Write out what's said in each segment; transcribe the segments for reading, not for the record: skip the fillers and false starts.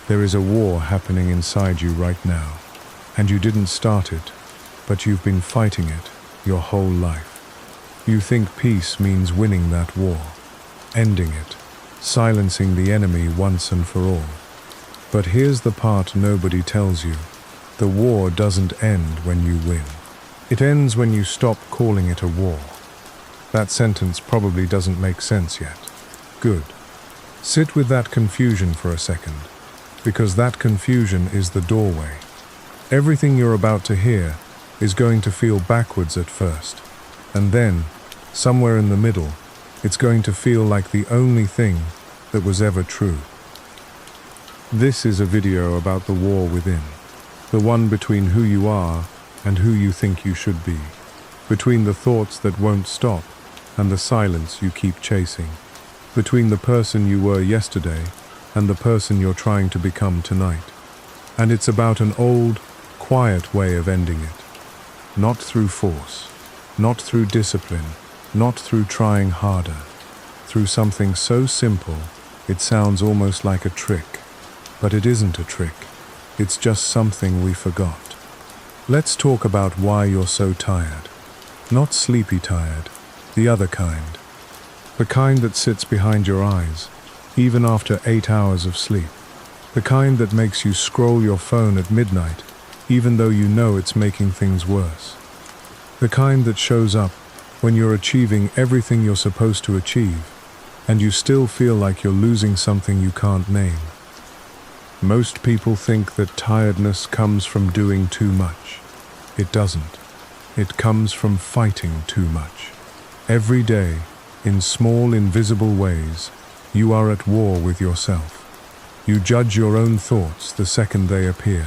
There is a war happening inside you right now, and you didn't start it, but you've been fighting it your whole life. You think peace means winning that war, ending it, silencing the enemy once and for all. But here's the part nobody tells you. The war doesn't end when you win. It ends when you stop calling it a war. That sentence probably doesn't make sense yet. Good. Sit with that confusion for a second, because that confusion is the doorway. Everything you're about to hear is going to feel backwards at first, and then, somewhere in the middle, it's going to feel like the only thing that was ever true. This is a video about the war within, the one between who you are and who you think you should be, between the thoughts that won't stop and the silence you keep chasing, between the person you were yesterday and the person you're trying to become tonight. And it's about an old, quiet way of ending it. Not through force, not through discipline, not through trying harder, through something so simple it sounds almost like a trick. But it isn't a trick, it's just something we forgot. Let's talk about why you're so tired. Not sleepy tired, the other kind. The kind that sits behind your eyes, even after 8 hours of sleep. The kind that makes you scroll your phone at midnight, even though you know it's making things worse. The kind that shows up when you're achieving everything you're supposed to achieve, and you still feel like you're losing something you can't name. Most people think that tiredness comes from doing too much. It doesn't. It comes from fighting too much. Every day, in small, invisible ways, you are at war with yourself. You judge your own thoughts the second they appear.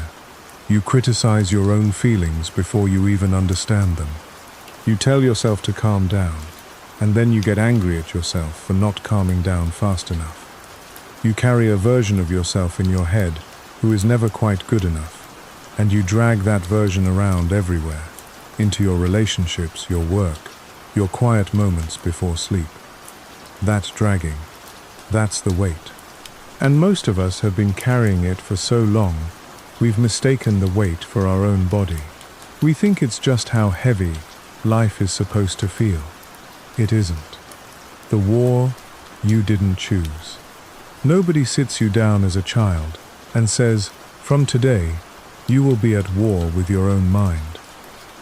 You criticize your own feelings before you even understand them. You tell yourself to calm down, and then you get angry at yourself for not calming down fast enough. You carry a version of yourself in your head who is never quite good enough, and you drag that version around everywhere, into your relationships, your work, your quiet moments before sleep. That dragging, that's the weight. And most of us have been carrying it for so long, we've mistaken the weight for our own body. We think it's just how heavy life is supposed to feel. It isn't. The war you didn't choose. Nobody sits you down as a child and says, from today, you will be at war with your own mind.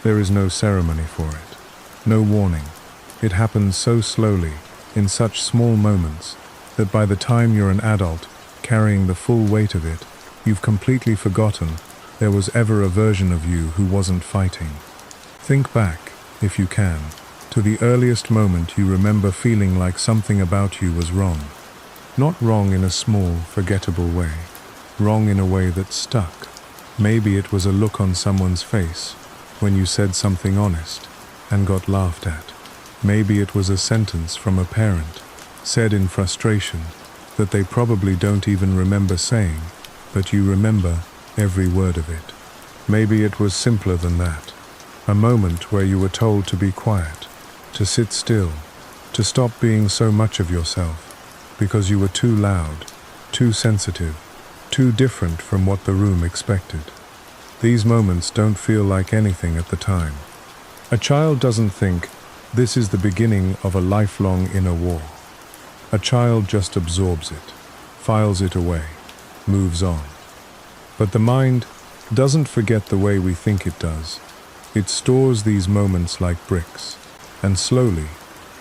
There is no ceremony for it, no warning. It happens so slowly, in such small moments, that by the time you're an adult, carrying the full weight of it, you've completely forgotten there was ever a version of you who wasn't fighting. Think back, if you can, to the earliest moment you remember feeling like something about you was wrong. Not wrong in a small, forgettable way. Wrong in a way that stuck. Maybe it was a look on someone's face when you said something honest and got laughed at. Maybe it was a sentence from a parent, said in frustration, that they probably don't even remember saying, but you remember every word of it. Maybe it was simpler than that. A moment where you were told to be quiet, to sit still, to stop being so much of yourself, because you were too loud, too sensitive, too different from what the room expected. These moments don't feel like anything at the time. A child doesn't think, this is the beginning of a lifelong inner war. A child just absorbs it, files it away, moves on. But the mind doesn't forget the way we think it does. It stores these moments like bricks, and slowly,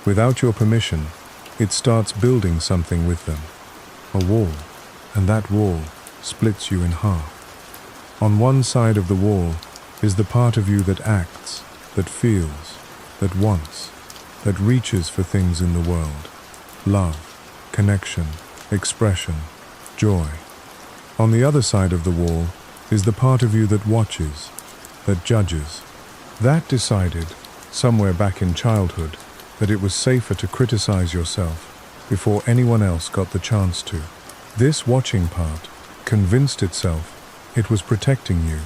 without your permission, it starts building something with them. A wall, and that wall splits you in half. On one side of the wall is the part of you that acts, that feels, that wants, that reaches for things in the world. Love, connection, expression, joy. On the other side of the wall is the part of you that watches, that judges. That decided, somewhere back in childhood, that it was safer to criticize yourself before anyone else got the chance to. This watching part convinced itself it was protecting you,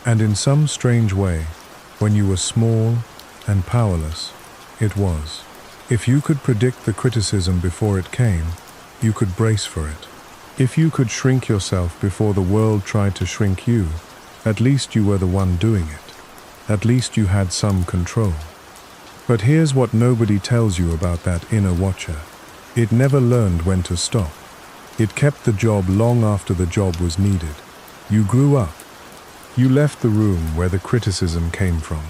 and in some strange way, when you were small and powerless, it was. If you could predict the criticism before it came, you could brace for it. If you could shrink yourself before the world tried to shrink you, at least you were the one doing it. At least you had some control. But here's what nobody tells you about that inner watcher. It never learned when to stop. It kept the job long after the job was needed. You grew up. You left the room where the criticism came from.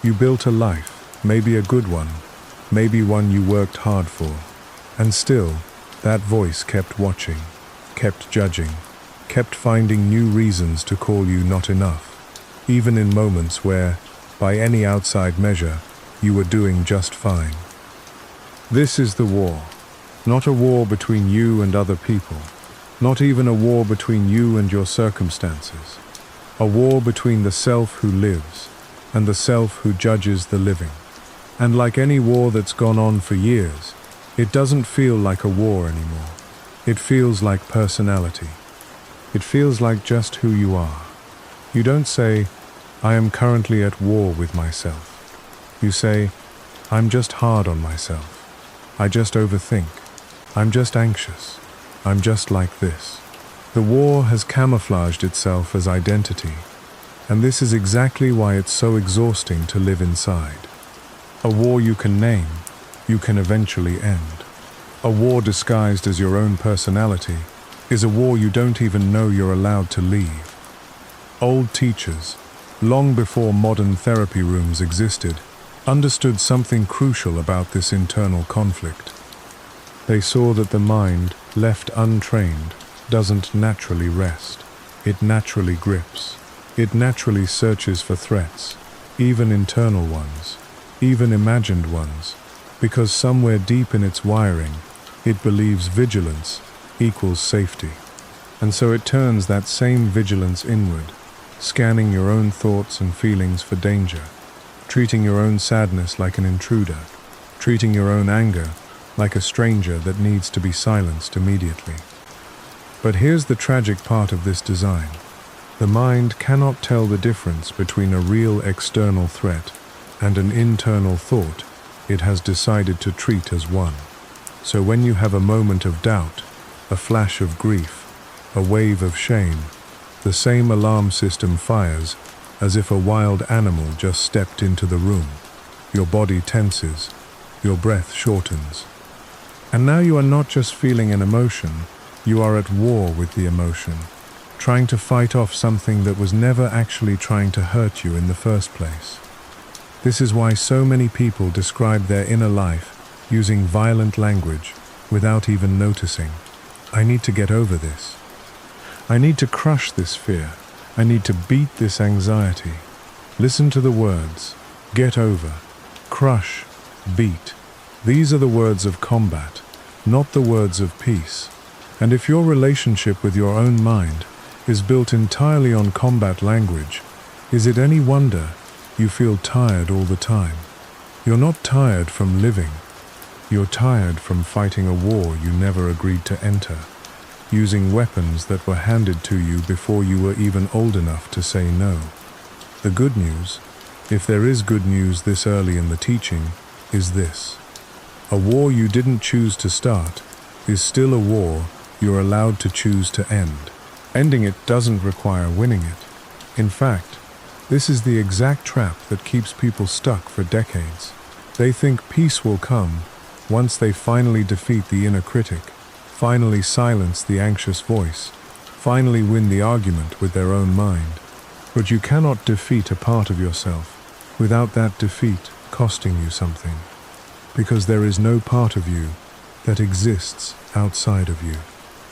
You built a life, maybe a good one, maybe one you worked hard for. And still, that voice kept watching, kept judging, kept finding new reasons to call you not enough, even in moments where, by any outside measure, you were doing just fine. This is the war. Not a war between you and other people. Not even a war between you and your circumstances. A war between the self who lives and the self who judges the living. And like any war that's gone on for years, it doesn't feel like a war anymore. It feels like personality. It feels like just who you are. You don't say, I am currently at war with myself. You say, I'm just hard on myself. I just overthink. I'm just anxious. I'm just like this. The war has camouflaged itself as identity, and this is exactly why it's so exhausting to live inside. A war you can name, you can eventually end. A war disguised as your own personality is a war you don't even know you're allowed to leave. Old teachers, long before modern therapy rooms existed, understood something crucial about this internal conflict. They saw that the mind, left untrained, doesn't naturally rest. It naturally grips. It naturally searches for threats, even internal ones, even imagined ones, because somewhere deep in its wiring, it believes vigilance equals safety. And so it turns that same vigilance inward, scanning your own thoughts and feelings for danger, treating your own sadness like an intruder, treating your own anger like a stranger that needs to be silenced immediately. But here's the tragic part of this design. The mind cannot tell the difference between a real external threat and an internal thought it has decided to treat as one. So when you have a moment of doubt, a flash of grief, a wave of shame, the same alarm system fires as if a wild animal just stepped into the room. Your body tenses, your breath shortens. And now you are not just feeling an emotion, you are at war with the emotion, trying to fight off something that was never actually trying to hurt you in the first place. This is why so many people describe their inner life using violent language without even noticing. I need to get over this. I need to crush this fear. I need to beat this anxiety. Listen to the words. Get over. Crush. Beat. These are the words of combat, not the words of peace. And if your relationship with your own mind is built entirely on combat language, is it any wonder you feel tired all the time? You're not tired from living. You're tired from fighting a war you never agreed to enter, using weapons that were handed to you before you were even old enough to say no. The good news, if there is good news this early in the teaching, is this. A war you didn't choose to start is still a war you're allowed to choose to end. Ending it doesn't require winning it. In fact, this is the exact trap that keeps people stuck for decades. They think peace will come once they finally defeat the inner critic, finally silence the anxious voice, finally win the argument with their own mind. But you cannot defeat a part of yourself without that defeat costing you something. Because there is no part of you that exists outside of you.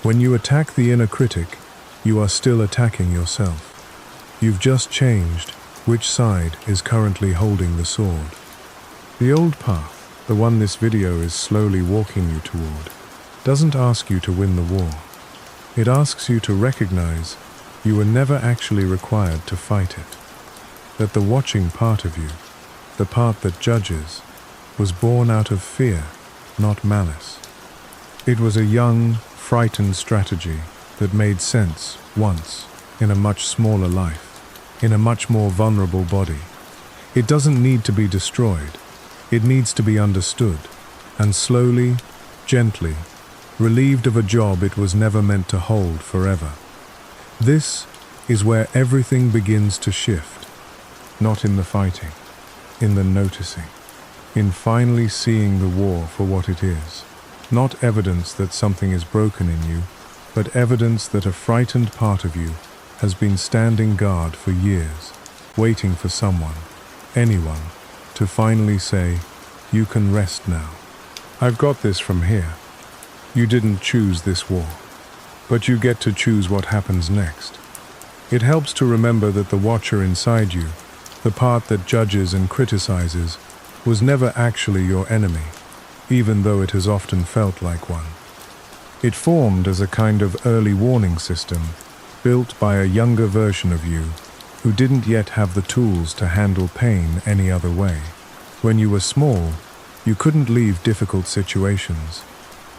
When you attack the inner critic, you are still attacking yourself. You've just changed which side is currently holding the sword. The old path, the one this video is slowly walking you toward, doesn't ask you to win the war. It asks you to recognize you were never actually required to fight it. That the watching part of you, the part that judges, was born out of fear, not malice. It was a young, frightened strategy that made sense once in a much smaller life, in a much more vulnerable body. It doesn't need to be destroyed. It needs to be understood, and slowly, gently, relieved of a job it was never meant to hold forever. This is where everything begins to shift, not in the fighting, in the noticing, in finally seeing the war for what it is. Not evidence that something is broken in you, but evidence that a frightened part of you has been standing guard for years, waiting for someone, anyone, to finally say, "You can rest now. I've got this from here. You didn't choose this war, but you get to choose what happens next." It helps to remember that the watcher inside you, the part that judges and criticizes, was never actually your enemy, even though it has often felt like one. It formed as a kind of early warning system, built by a younger version of you, who didn't yet have the tools to handle pain any other way. When you were small, you couldn't leave difficult situations.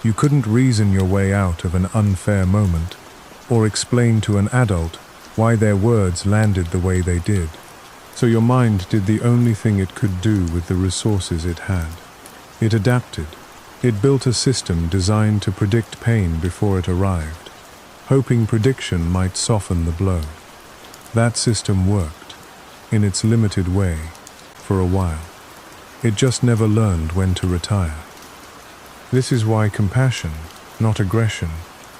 You couldn't reason your way out of an unfair moment, or explain to an adult why their words landed the way they did. So your mind did the only thing it could do with the resources it had. It adapted. It built a system designed to predict pain before it arrived, hoping prediction might soften the blow. That system worked, in its limited way, for a while. It just never learned when to retire. This is why compassion, not aggression,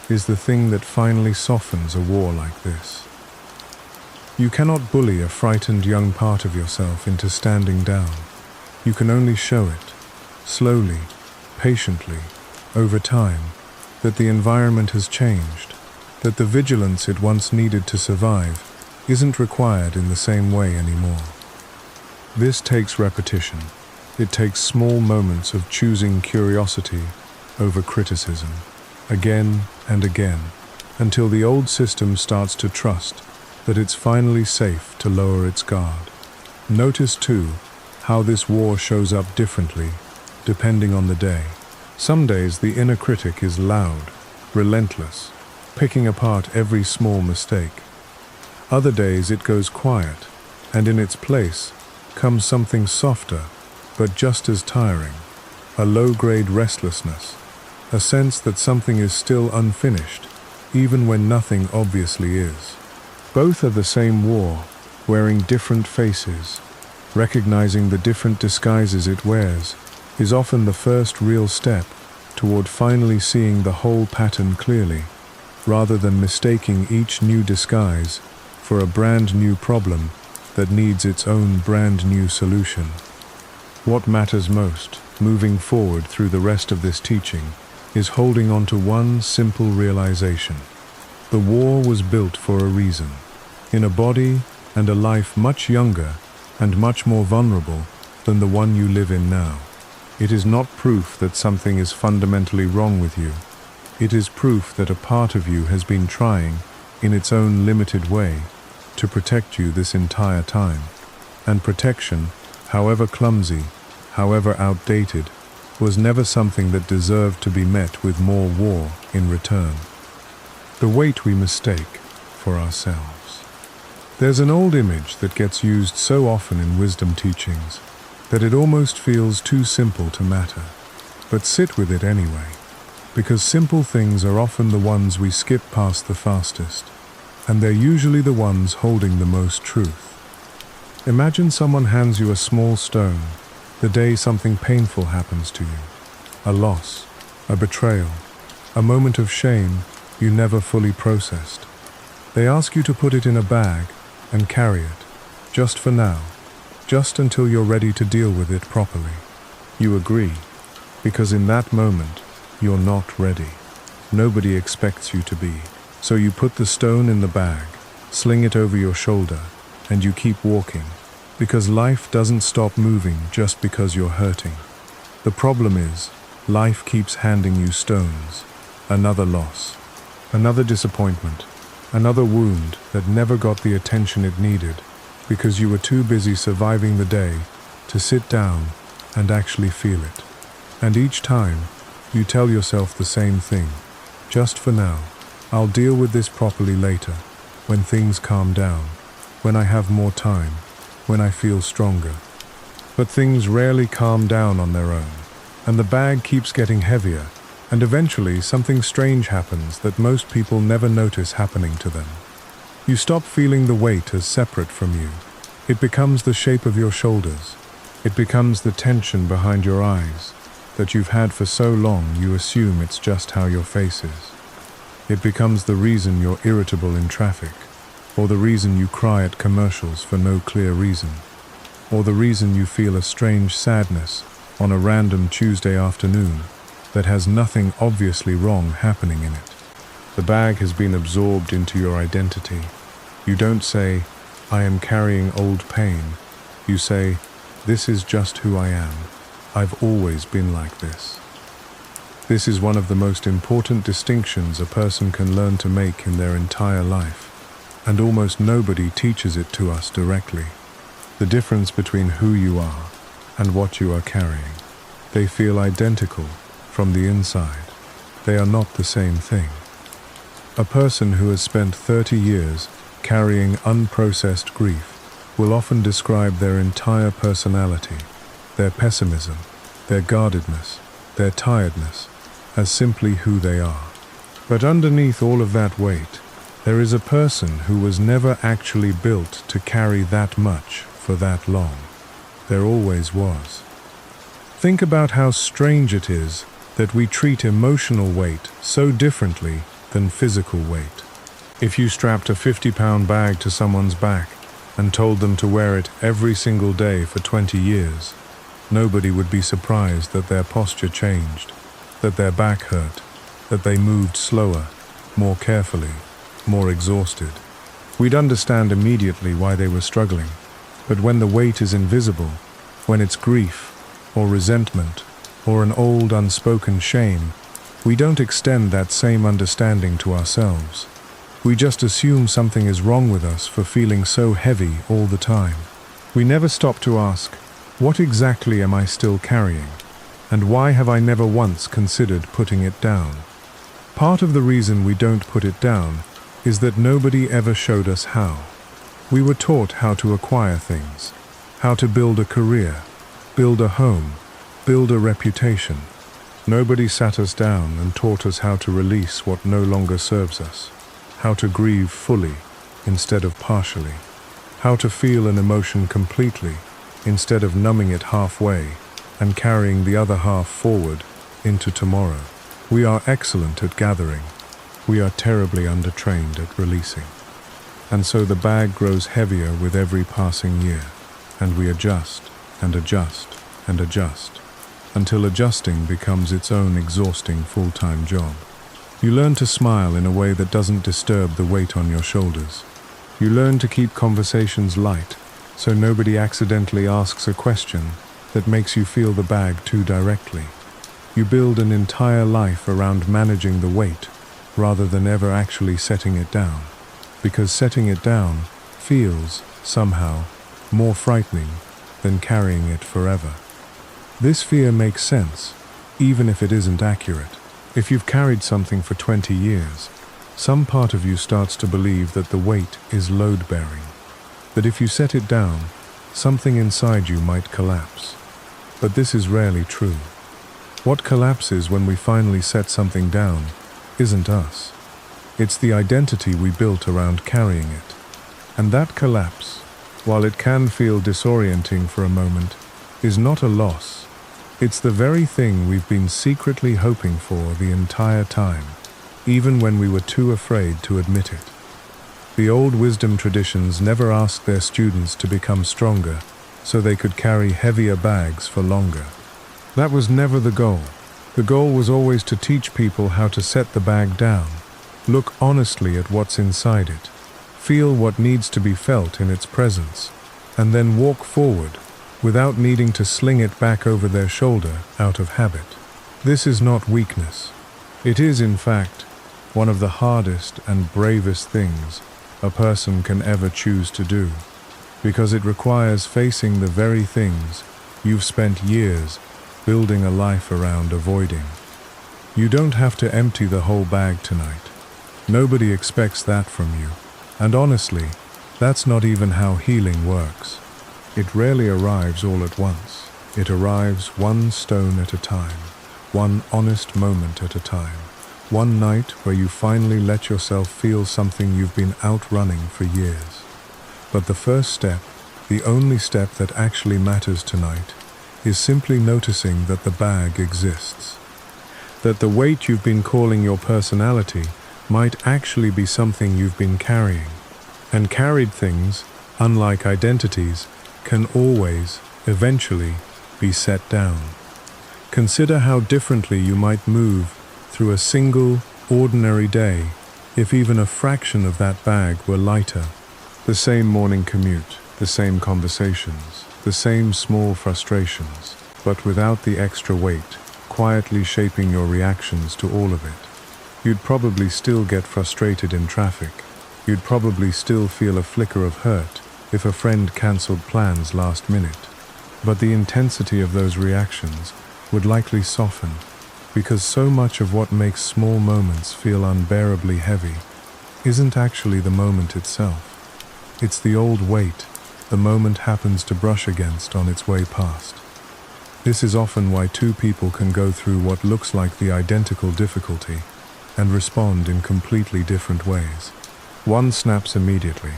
is the thing that finally softens a war like this. You cannot bully a frightened young part of yourself into standing down. You can only show it, slowly, patiently, over time, that the environment has changed, that the vigilance it once needed to survive isn't required in the same way anymore. This takes repetition. It takes small moments of choosing curiosity over criticism, again and again, until the old system starts to trust that it's finally safe to lower its guard. Notice, too, how this war shows up differently, depending on the day. Some days the inner critic is loud, relentless, picking apart every small mistake. Other days it goes quiet, and in its place comes something softer, but just as tiring, a low-grade restlessness, a sense that something is still unfinished, even when nothing obviously is. Both are the same war, wearing different faces. Recognizing the different disguises it wears is often the first real step toward finally seeing the whole pattern clearly, rather than mistaking each new disguise for a brand new problem that needs its own brand new solution. What matters most, moving forward through the rest of this teaching, is holding on to one simple realization. The war was built for a reason, in a body and a life much younger and much more vulnerable than the one you live in now. It is not proof that something is fundamentally wrong with you. It is proof that a part of you has been trying, in its own limited way, to protect you this entire time. And protection, however clumsy, however outdated, was never something that deserved to be met with more war in return. The weight we mistake for ourselves. There's an old image that gets used so often in wisdom teachings that it almost feels too simple to matter. But sit with it anyway, because simple things are often the ones we skip past the fastest, and they're usually the ones holding the most truth. Imagine someone hands you a small stone the day something painful happens to you, a loss, a betrayal, a moment of shame you never fully processed. They ask you to put it in a bag and carry it, just for now, just until you're ready to deal with it properly. You agree, because in that moment, you're not ready. Nobody expects you to be. So you put the stone in the bag, sling it over your shoulder, and you keep walking, because life doesn't stop moving just because you're hurting. The problem is, life keeps handing you stones, another loss, another disappointment, another wound that never got the attention it needed because you were too busy surviving the day to sit down and actually feel it. And each time, you tell yourself the same thing. Just for now, I'll deal with this properly later, when things calm down, when I have more time, when I feel stronger. But things rarely calm down on their own, and the bag keeps getting heavier And eventually, something strange happens that most people never notice happening to them. You stop feeling the weight as separate from you. It becomes the shape of your shoulders. It becomes the tension behind your eyes that you've had for so long you assume it's just how your face is. It becomes the reason you're irritable in traffic, or the reason you cry at commercials for no clear reason, or the reason you feel a strange sadness on a random Tuesday afternoon that has nothing obviously wrong happening in it. The bag has been absorbed into your identity. You don't say, "I am carrying old pain." You say, "This is just who I am. I've always been like this." This is one of the most important distinctions a person can learn to make in their entire life, and almost nobody teaches it to us directly. The difference between who you are and what you are carrying. They feel identical from the inside. They are not the same thing. A person who has spent 30 years carrying unprocessed grief will often describe their entire personality, their pessimism, their guardedness, their tiredness, as simply who they are. But underneath all of that weight, there is a person who was never actually built to carry that much for that long. There always was. Think about how strange it is that we treat emotional weight so differently than physical weight. If you strapped a 50-pound bag to someone's back and told them to wear it every single day for 20 years, nobody would be surprised that their posture changed, that their back hurt, that they moved slower, more carefully, more exhausted. We'd understand immediately why they were struggling. But when the weight is invisible, when it's grief, or resentment, or an old unspoken shame, we don't extend that same understanding to ourselves. We just assume something is wrong with us for feeling so heavy all the time. We never stop to ask, what exactly am I still carrying? And why have I never once considered putting it down? Part of the reason we don't put it down is that nobody ever showed us how. We were taught how to acquire things, how to build a career, build a home, build a reputation. Nobody sat us down and taught us how to release what no longer serves us, how to grieve fully instead of partially, how to feel an emotion completely instead of numbing it halfway and carrying the other half forward into tomorrow. We are excellent at gathering. We are terribly undertrained at releasing. And so the bag grows heavier with every passing year, and we adjust and adjust and adjust, until adjusting becomes its own exhausting full-time job. You learn to smile in a way that doesn't disturb the weight on your shoulders. You learn to keep conversations light, so nobody accidentally asks a question that makes you feel the bag too directly. You build an entire life around managing the weight, rather than ever actually setting it down. Because setting it down feels, somehow, more frightening than carrying it forever. This fear makes sense, even if it isn't accurate. If you've carried something for 20 years, some part of you starts to believe that the weight is load-bearing, that if you set it down, something inside you might collapse. But this is rarely true. What collapses when we finally set something down isn't us. It's the identity we built around carrying it. And that collapse, while it can feel disorienting for a moment, is not a loss. It's the very thing we've been secretly hoping for the entire time, even when we were too afraid to admit it. The old wisdom traditions never asked their students to become stronger so they could carry heavier bags for longer. That was never the goal. The goal was always to teach people how to set the bag down, look honestly at what's inside it, feel what needs to be felt in its presence, and then walk forward without needing to sling it back over their shoulder out of habit. This is not weakness. It is, in fact, one of the hardest and bravest things a person can ever choose to do, because it requires facing the very things you've spent years building a life around avoiding. You don't have to empty the whole bag tonight. Nobody expects that from you. And honestly, that's not even how healing works. It rarely arrives all at once. It arrives one stone at a time. one honest moment at a time. One night where you finally let yourself feel something you've been outrunning for years. But the first step, the only step that actually matters tonight, is simply noticing that the bag exists. That the weight you've been calling your personality might actually be something you've been carrying. And carried things, unlike identities, can always, eventually, be set down. Consider how differently you might move through a single, ordinary day if even a fraction of that bag were lighter. The same morning commute, the same conversations, the same small frustrations, but without the extra weight, quietly shaping your reactions to all of it. You'd probably still get frustrated in traffic. You'd probably still feel a flicker of hurt if a friend cancelled plans last minute. But the intensity of those reactions would likely soften, because so much of what makes small moments feel unbearably heavy isn't actually the moment itself. It's the old weight the moment happens to brush against on its way past. This is often why two people can go through what looks like the identical difficulty and respond in completely different ways. One snaps immediately,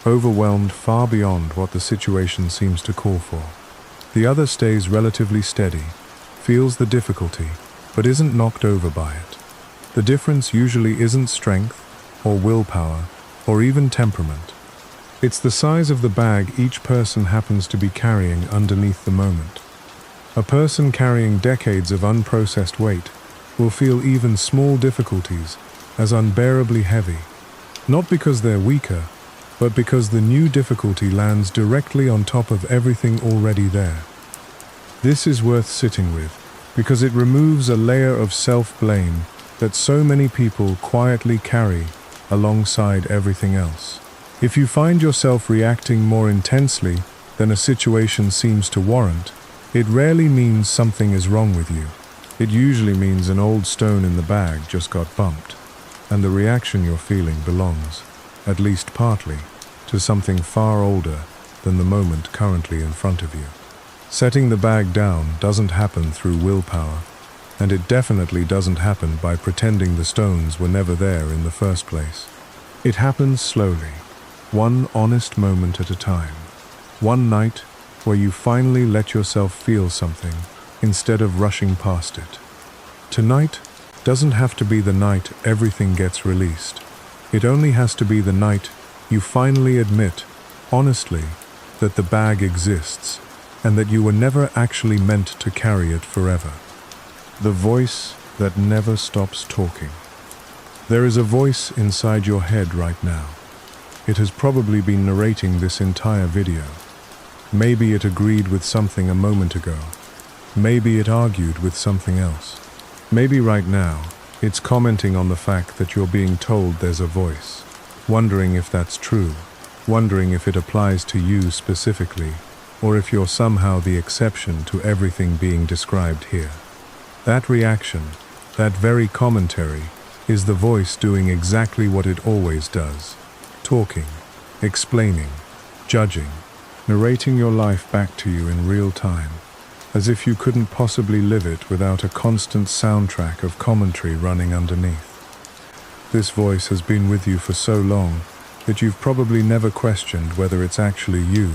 overwhelmed far beyond what the situation seems to call for. The other stays relatively steady, feels the difficulty, but isn't knocked over by it. The difference usually isn't strength, or willpower, or even temperament. It's the size of the bag each person happens to be carrying underneath the moment. A person carrying decades of unprocessed weight will feel even small difficulties as unbearably heavy, not because they're weaker, but because the new difficulty lands directly on top of everything already there. This is worth sitting with, because it removes a layer of self-blame that so many people quietly carry alongside everything else. If you find yourself reacting more intensely than a situation seems to warrant, it rarely means something is wrong with you. It usually means an old stone in the bag just got bumped, and the reaction you're feeling belongs, at least partly, to something far older than the moment currently in front of you. Setting the bag down doesn't happen through willpower, and it definitely doesn't happen by pretending the stones were never there in the first place. It happens slowly, one honest moment at a time. One night where you finally let yourself feel something instead of rushing past it. Tonight doesn't have to be the night everything gets released. It only has to be the night you finally admit, honestly, that the bag exists and that you were never actually meant to carry it forever. The voice that never stops talking. There is a voice inside your head right now. It has probably been narrating this entire video. Maybe it agreed with something a moment ago. Maybe it argued with something else. Maybe right now, it's commenting on the fact that you're being told there's a voice, wondering if that's true, wondering if it applies to you specifically, or if you're somehow the exception to everything being described here. That reaction, that very commentary, is the voice doing exactly what it always does. Talking, explaining, judging, narrating your life back to you in real time, as if you couldn't possibly live it without a constant soundtrack of commentary running underneath. This voice has been with you for so long that you've probably never questioned whether it's actually you,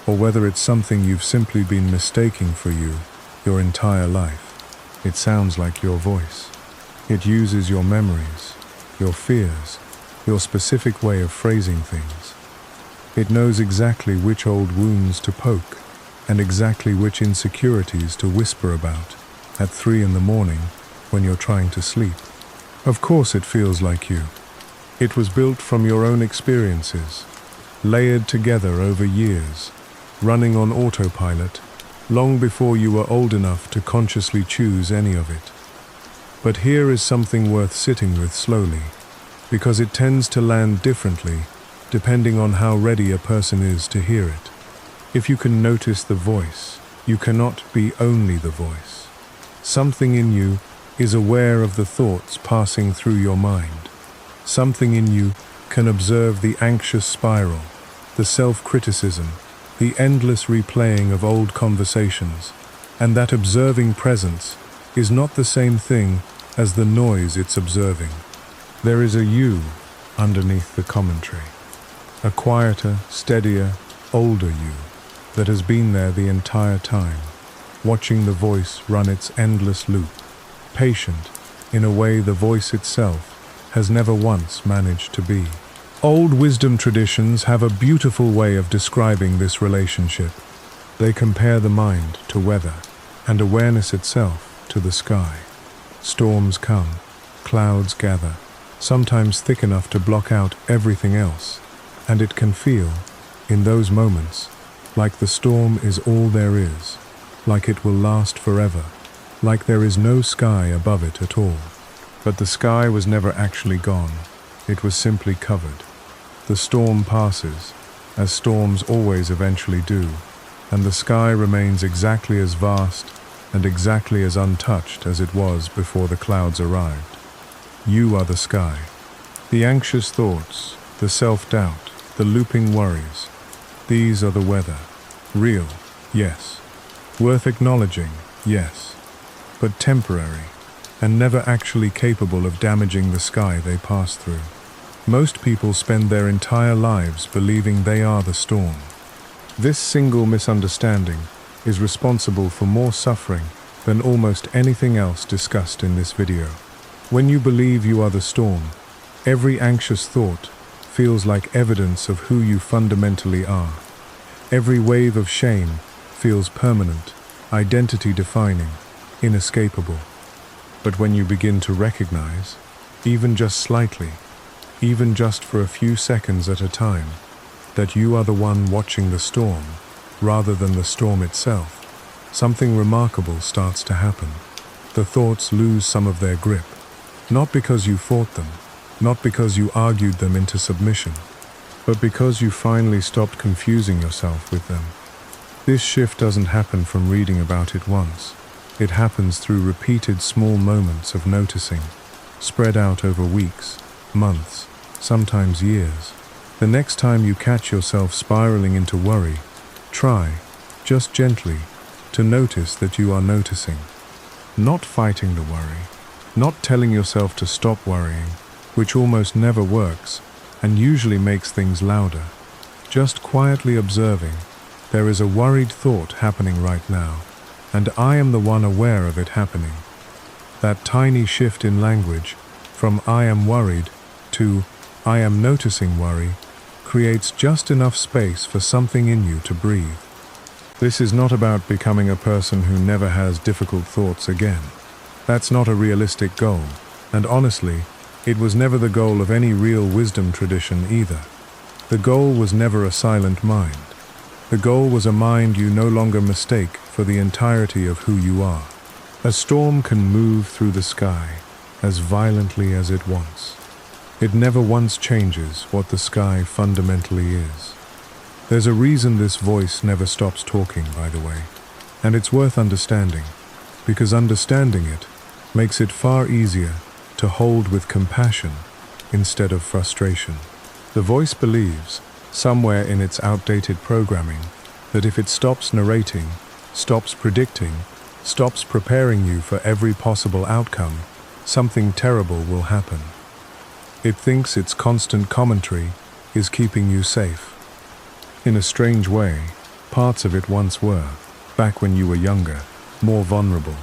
or whether it's something you've simply been mistaking for you your entire life. It sounds like your voice. It uses your memories, your fears, your specific way of phrasing things. It knows exactly which old wounds to poke and exactly which insecurities to whisper about at 3 a.m. when you're trying to sleep. Of course it feels like you. It was built from your own experiences, layered together over years, running on autopilot, long before you were old enough to consciously choose any of it. But here is something worth sitting with slowly, because it tends to land differently depending on how ready a person is to hear it. If you can notice the voice, you cannot be only the voice. Something in you is aware of the thoughts passing through your mind. Something in you can observe the anxious spiral, the self-criticism, the endless replaying of old conversations, and that observing presence is not the same thing as the noise it's observing. There is a you underneath the commentary, a quieter, steadier, older you that has been there the entire time, watching the voice run its endless loop, patient in a way the voice itself has never once managed to be. Old wisdom traditions have a beautiful way of describing this relationship. They compare the mind to weather and awareness itself to the sky. Storms come, clouds gather, sometimes thick enough to block out everything else, and it can feel, in those moments, like the storm is all there is, like it will last forever, like there is no sky above it at all. But the sky was never actually gone, it was simply covered. The storm passes, as storms always eventually do, and the sky remains exactly as vast and exactly as untouched as it was before the clouds arrived. You are the sky. The anxious thoughts, the self-doubt, the looping worries, these are the weather. Real, yes. Worth acknowledging, yes. But temporary, and never actually capable of damaging the sky they pass through. Most people spend their entire lives believing they are the storm. This single misunderstanding is responsible for more suffering than almost anything else discussed in this video. When you believe you are the storm, every anxious thought feels like evidence of who you fundamentally are. Every wave of shame feels permanent, identity-defining, inescapable. But when you begin to recognize, even just slightly, even just for a few seconds at a time, that you are the one watching the storm, rather than the storm itself, something remarkable starts to happen. The thoughts lose some of their grip, not because you fought them, not because you argued them into submission, but because you finally stopped confusing yourself with them. This shift doesn't happen from reading about it once. It happens through repeated small moments of noticing, spread out over weeks, months, sometimes years. The next time you catch yourself spiraling into worry, try, just gently, to notice that you are noticing. Not fighting the worry, not telling yourself to stop worrying, which almost never works and usually makes things louder. Just quietly observing, there is a worried thought happening right now, and I am the one aware of it happening. That tiny shift in language, from I am worried to I am noticing worry, creates just enough space for something in you to breathe. This is not about becoming a person who never has difficult thoughts again. That's not a realistic goal, and honestly, it was never the goal of any real wisdom tradition either. The goal was never a silent mind. The goal was a mind you no longer mistake for the entirety of who you are. A storm can move through the sky as violently as it wants. It never once changes what the sky fundamentally is. There's a reason this voice never stops talking, by the way, and it's worth understanding, because understanding it makes it far easier to hold with compassion instead of frustration. The voice believes, somewhere in its outdated programming, that if it stops narrating, stops predicting, stops preparing you for every possible outcome, something terrible will happen. It thinks its constant commentary is keeping you safe. In a strange way, parts of it once were, back when you were younger, more vulnerable,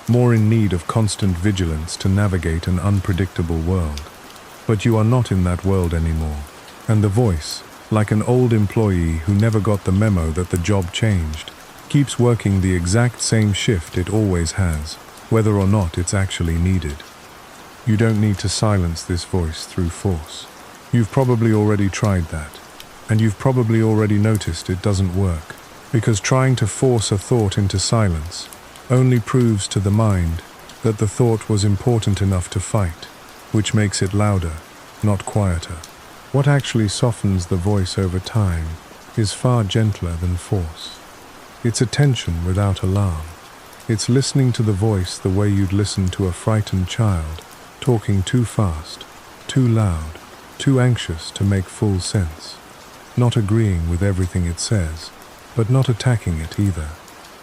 more in need of constant vigilance to navigate an unpredictable world. But you are not in that world anymore, and the voice, like an old employee who never got the memo that the job changed, keeps working the exact same shift it always has, whether or not it's actually needed. You don't need to silence this voice through force. You've probably already tried that, and you've probably already noticed it doesn't work, because trying to force a thought into silence only proves to the mind that the thought was important enough to fight, which makes it louder, not quieter. What actually softens the voice over time is far gentler than force. It's attention without alarm. It's listening to the voice the way you'd listen to a frightened child, talking too fast, too loud, too anxious to make full sense. Not agreeing with everything it says, but not attacking it either.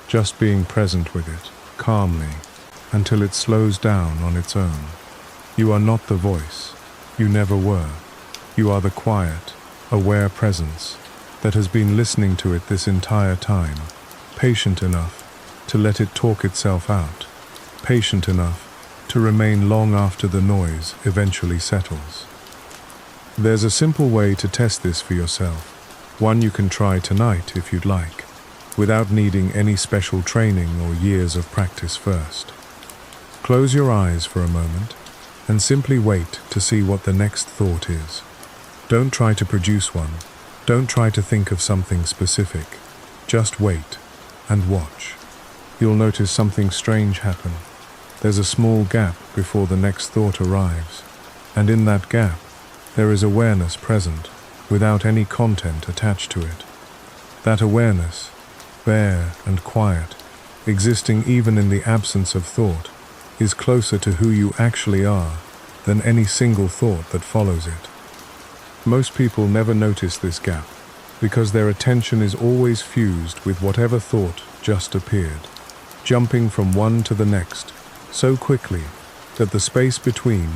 Just being present with it, calmly, until it slows down on its own. You are not the voice. You never were. You are the quiet, aware presence that has been listening to it this entire time, patient enough to let it talk itself out, patient enough to remain long after the noise eventually settles. There's a simple way to test this for yourself, one you can try tonight if you'd like, without needing any special training or years of practice first. Close your eyes for a moment and simply wait to see what the next thought is. Don't try to produce one. Don't try to think of something specific. Just wait and watch. You'll notice something strange happen. There's a small gap before the next thought arrives, and in that gap, there is awareness present without any content attached to it. That awareness, bare and quiet, existing even in the absence of thought, is closer to who you actually are than any single thought that follows it. Most people never notice this gap because their attention is always fused with whatever thought just appeared, jumping from one to the next so quickly that the space between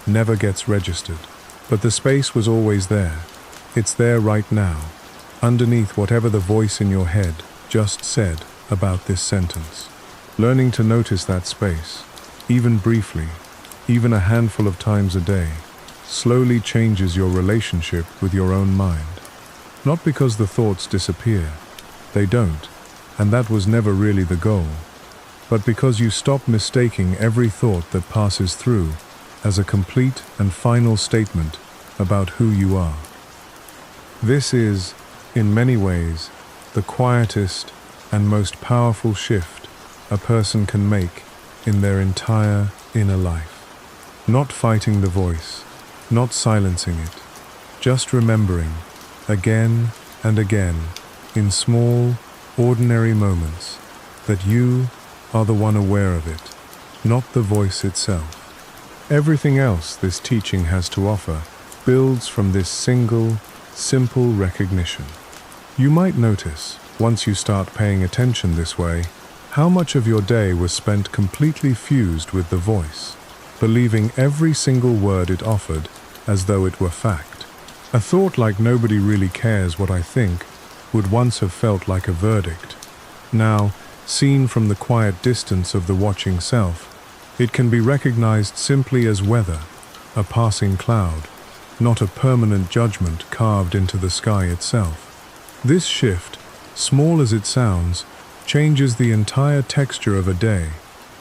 never gets registered. But the space was always there. It's there right now, underneath whatever the voice in your head just said about this sentence. Learning to notice that space, even briefly, even a handful of times a day, slowly changes your relationship with your own mind. Not because the thoughts disappear, they don't, and that was never really the goal, but because you stop mistaking every thought that passes through as a complete and final statement about who you are. This is, in many ways, the quietest and most powerful shift a person can make in their entire inner life. Not fighting the voice, not silencing it, just remembering, again and again, in small, ordinary moments, that you are the one aware of it, not the voice itself. Everything else this teaching has to offer builds from this single, simple recognition. You might notice, once you start paying attention this way, how much of your day was spent completely fused with the voice, believing every single word it offered as though it were fact. A thought like "nobody really cares what I think" would once have felt like a verdict. Now, seen from the quiet distance of the watching self, it can be recognized simply as weather, a passing cloud, not a permanent judgment carved into the sky itself. This shift, small as it sounds, changes the entire texture of a day,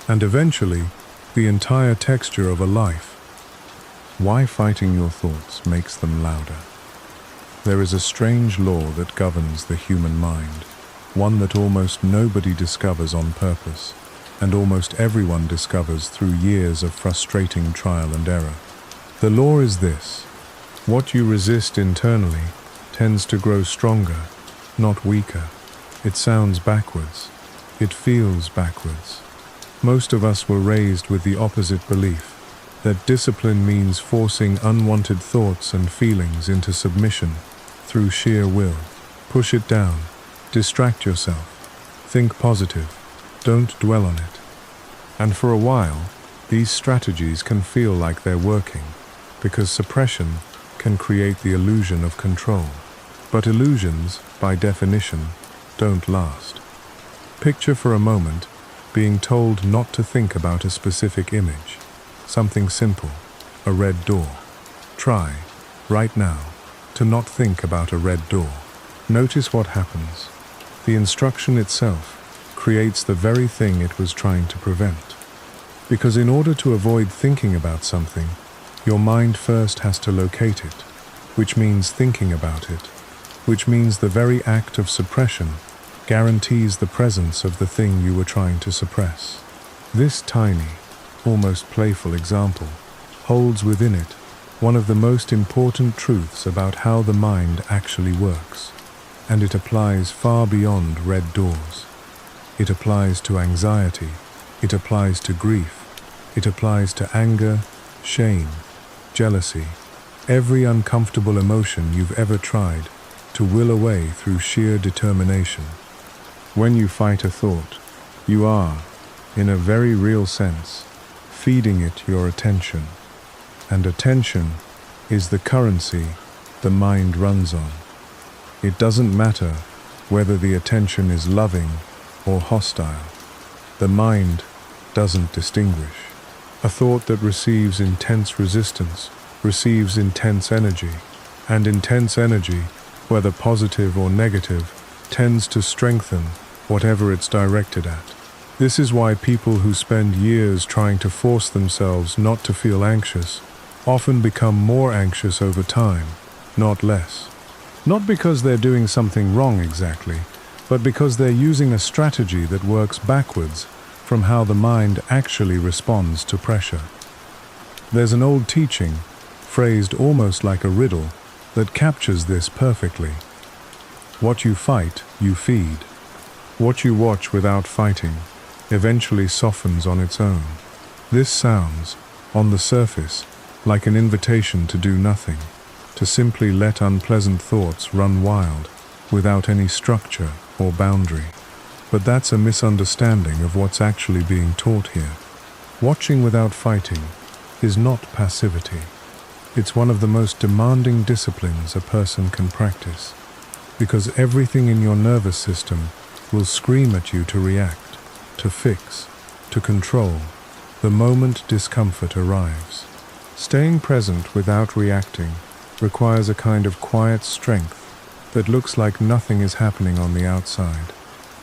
and eventually, the entire texture of a life. Why fighting your thoughts makes them louder? There is a strange law that governs the human mind, one that almost nobody discovers on purpose, and almost everyone discovers through years of frustrating trial and error. The law is this: what you resist internally tends to grow stronger, not weaker. It sounds backwards. It feels backwards. Most of us were raised with the opposite belief, that discipline means forcing unwanted thoughts and feelings into submission through sheer will. Push it down. Distract yourself. Think positive. Don't dwell on it. And for a while, these strategies can feel like they're working, because suppression can create the illusion of control. But illusions, by definition, don't last. Picture for a moment being told not to think about a specific image, something simple, a red door. Try, right now, to not think about a red door. Notice what happens. The instruction itself creates the very thing it was trying to prevent. Because in order to avoid thinking about something, your mind first has to locate it, which means thinking about it, which means the very act of suppression guarantees the presence of the thing you were trying to suppress. This tiny, almost playful example holds within it one of the most important truths about how the mind actually works, and it applies far beyond red doors. It applies to anxiety, it applies to grief, it applies to anger, shame, jealousy, every uncomfortable emotion you've ever tried to will away through sheer determination. When you fight a thought, you are, in a very real sense, feeding it your attention. And attention is the currency the mind runs on. It doesn't matter whether the attention is loving or hostile. The mind doesn't distinguish. A thought that receives intense resistance receives intense energy, and intense energy, whether positive or negative, tends to strengthen whatever it's directed at. This is why people who spend years trying to force themselves not to feel anxious often become more anxious over time, not less. Not because they're doing something wrong exactly, but because they're using a strategy that works backwards from how the mind actually responds to pressure. There's an old teaching, phrased almost like a riddle, that captures this perfectly. What you fight, you feed. What you watch without fighting eventually softens on its own. This sounds, on the surface, like an invitation to do nothing, to simply let unpleasant thoughts run wild, without any structure or boundary. But that's a misunderstanding of what's actually being taught here. Watching without fighting is not passivity. It's one of the most demanding disciplines a person can practice, because everything in your nervous system will scream at you to react, to fix, to control, the moment discomfort arrives. Staying present without reacting requires a kind of quiet strength that looks like nothing is happening on the outside,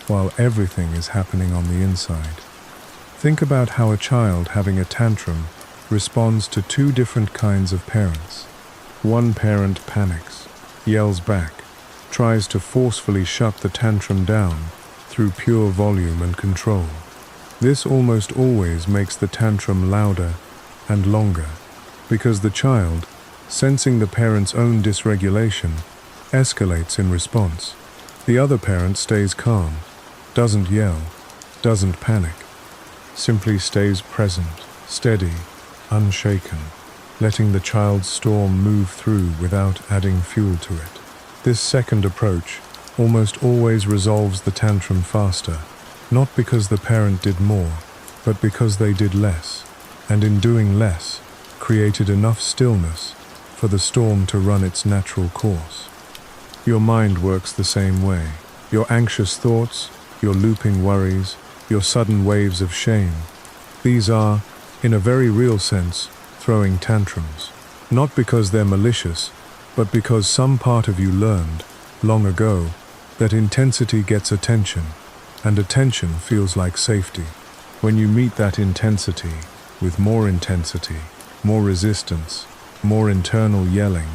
while everything is happening on the inside. Think about how a child having a tantrum responds to two different kinds of parents. One parent panics, yells back, tries to forcefully shut the tantrum down through pure volume and control. This almost always makes the tantrum louder and longer, because the child, sensing the parent's own dysregulation, escalates in response. The other parent stays calm, doesn't yell, doesn't panic, simply stays present, steady, unshaken, letting the child's storm move through without adding fuel to it. This second approach almost always resolves the tantrum faster, not because the parent did more, but because they did less, and in doing less, created enough stillness for the storm to run its natural course. Your mind works the same way. Your anxious thoughts, your looping worries, your sudden waves of shame, these are, in a very real sense, throwing tantrums. Not because they're malicious, but because some part of you learned, long ago, that intensity gets attention, and attention feels like safety. When you meet that intensity with more intensity, more resistance, more internal yelling,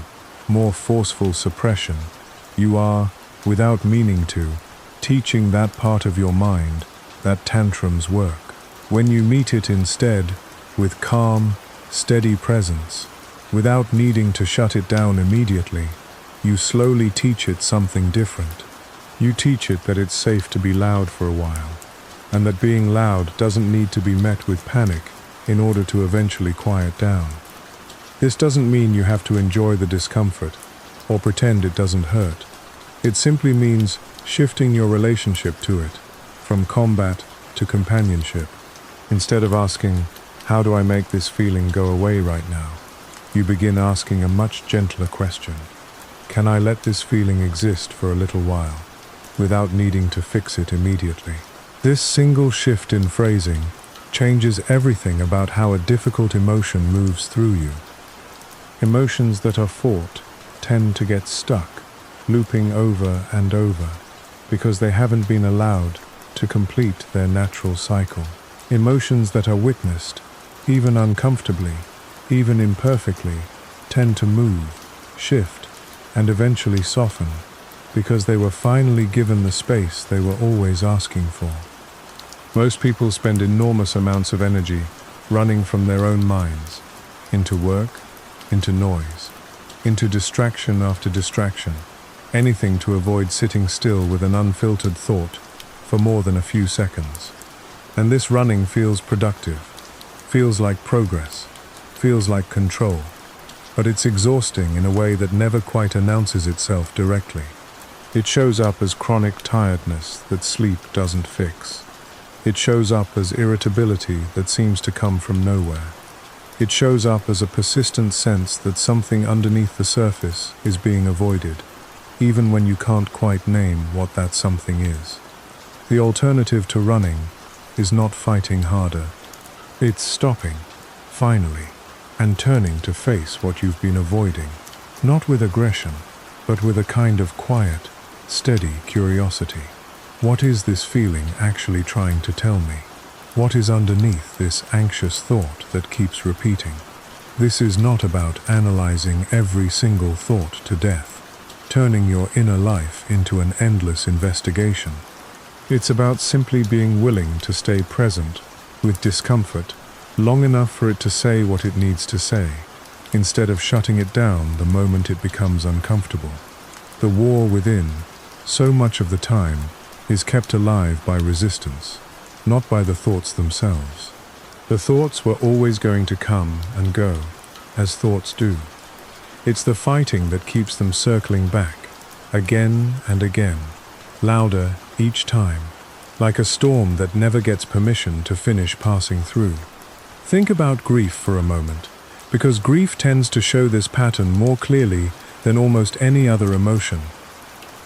more forceful suppression, you are, without meaning to, teaching that part of your mind that tantrums work. When you meet it instead with calm, steady presence, without needing to shut it down immediately, you slowly teach it something different. You teach it that it's safe to be loud for a while, and that being loud doesn't need to be met with panic in order to eventually quiet down. This doesn't mean you have to enjoy the discomfort or pretend it doesn't hurt. It simply means shifting your relationship to it from combat to companionship. Instead of asking, "How do I make this feeling go away right now?" you begin asking a much gentler question. Can I let this feeling exist for a little while, without needing to fix it immediately? This single shift in phrasing changes everything about how a difficult emotion moves through you. Emotions that are fought tend to get stuck, looping over and over, because they haven't been allowed to complete their natural cycle. Emotions that are witnessed, even uncomfortably, even imperfectly, tend to move, shift, and eventually soften, because they were finally given the space they were always asking for. Most people spend enormous amounts of energy running from their own minds, into work, into noise, into distraction after distraction, anything to avoid sitting still with an unfiltered thought for more than a few seconds. And this running feels productive, feels like progress, feels like control, but it's exhausting in a way that never quite announces itself directly. It shows up as chronic tiredness that sleep doesn't fix, It shows up as irritability that seems to come from nowhere. It shows up as a persistent sense that something underneath the surface is being avoided, even when you can't quite name what that something is. The alternative to running is not fighting harder. It's stopping, finally, and turning to face what you've been avoiding, not with aggression, but with a kind of quiet, steady curiosity. What is this feeling actually trying to tell me? What is underneath this anxious thought that keeps repeating? This is not about analyzing every single thought to death, turning your inner life into an endless investigation. It's about simply being willing to stay present with discomfort long enough for it to say what it needs to say, instead of shutting it down the moment it becomes uncomfortable. The war within, so much of the time, is kept alive by resistance, not by the thoughts themselves. The thoughts were always going to come and go, as thoughts do. It's the fighting that keeps them circling back, again and again, louder each time, like a storm that never gets permission to finish passing through. Think about grief for a moment, because grief tends to show this pattern more clearly than almost any other emotion.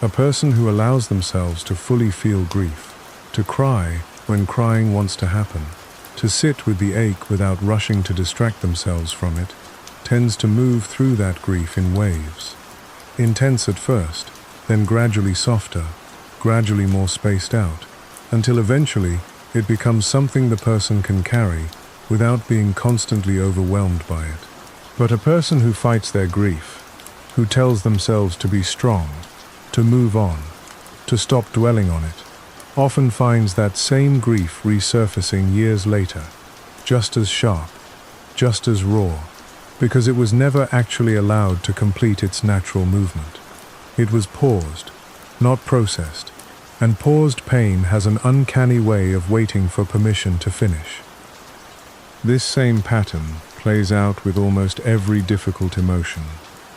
A person who allows themselves to fully feel grief, to cry when crying wants to happen, to sit with the ache without rushing to distract themselves from it, tends to move through that grief in waves. Intense at first, then gradually softer, gradually more spaced out, until eventually it becomes something the person can carry without being constantly overwhelmed by it. But a person who fights their grief, who tells themselves to be strong, to move on, to stop dwelling on it, often finds that same grief resurfacing years later, just as sharp, just as raw, because it was never actually allowed to complete its natural movement. It was paused, not processed, and paused pain has an uncanny way of waiting for permission to finish. This same pattern plays out with almost every difficult emotion,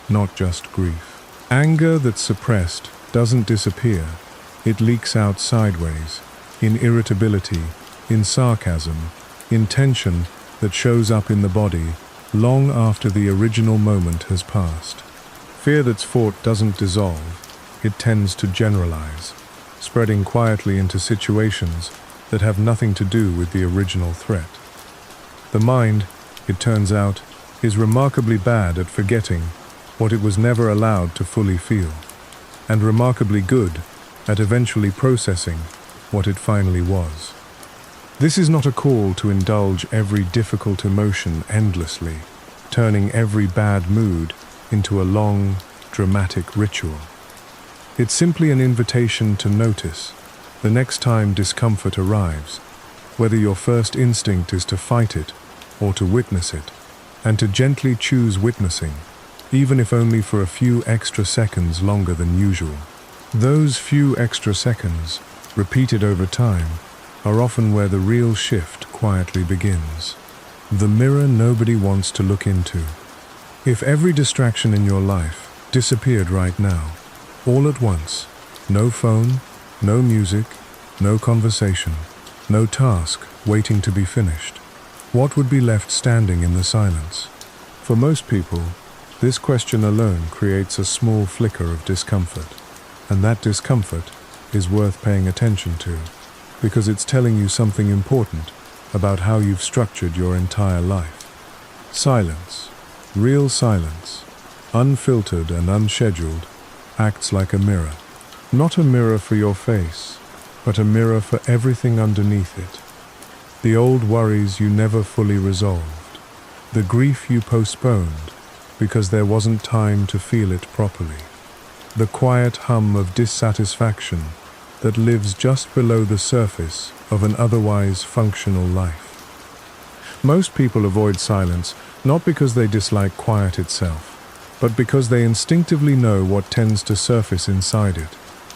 not just grief. Anger that's suppressed doesn't disappear, it leaks out sideways, in irritability, in sarcasm, in tension that shows up in the body long after the original moment has passed. Fear that's fought doesn't dissolve, it tends to generalize, spreading quietly into situations that have nothing to do with the original threat. The mind, it turns out, is remarkably bad at forgetting what it was never allowed to fully feel, and remarkably good at eventually processing what it finally was. This is not a call to indulge every difficult emotion endlessly, turning every bad mood into a long, dramatic ritual. It's simply an invitation to notice the next time discomfort arrives, whether your first instinct is to fight it or to witness it, and to gently choose witnessing, even if only for a few extra seconds longer than usual. Those few extra seconds, repeated over time, are often where the real shift quietly begins. The mirror nobody wants to look into. If every distraction in your life disappeared right now, all at once, no phone, no music, no conversation, no task waiting to be finished, what would be left standing in the silence? For most people, this question alone creates a small flicker of discomfort, and that discomfort is worth paying attention to, because it's telling you something important about how you've structured your entire life. Silence, real silence, unfiltered and unscheduled, acts like a mirror. Not a mirror for your face, but a mirror for everything underneath it. The old worries you never fully resolved, the grief you postponed because there wasn't time to feel it properly, the quiet hum of dissatisfaction that lives just below the surface of an otherwise functional life. Most people avoid silence not because they dislike quiet itself, but because they instinctively know what tends to surface inside it,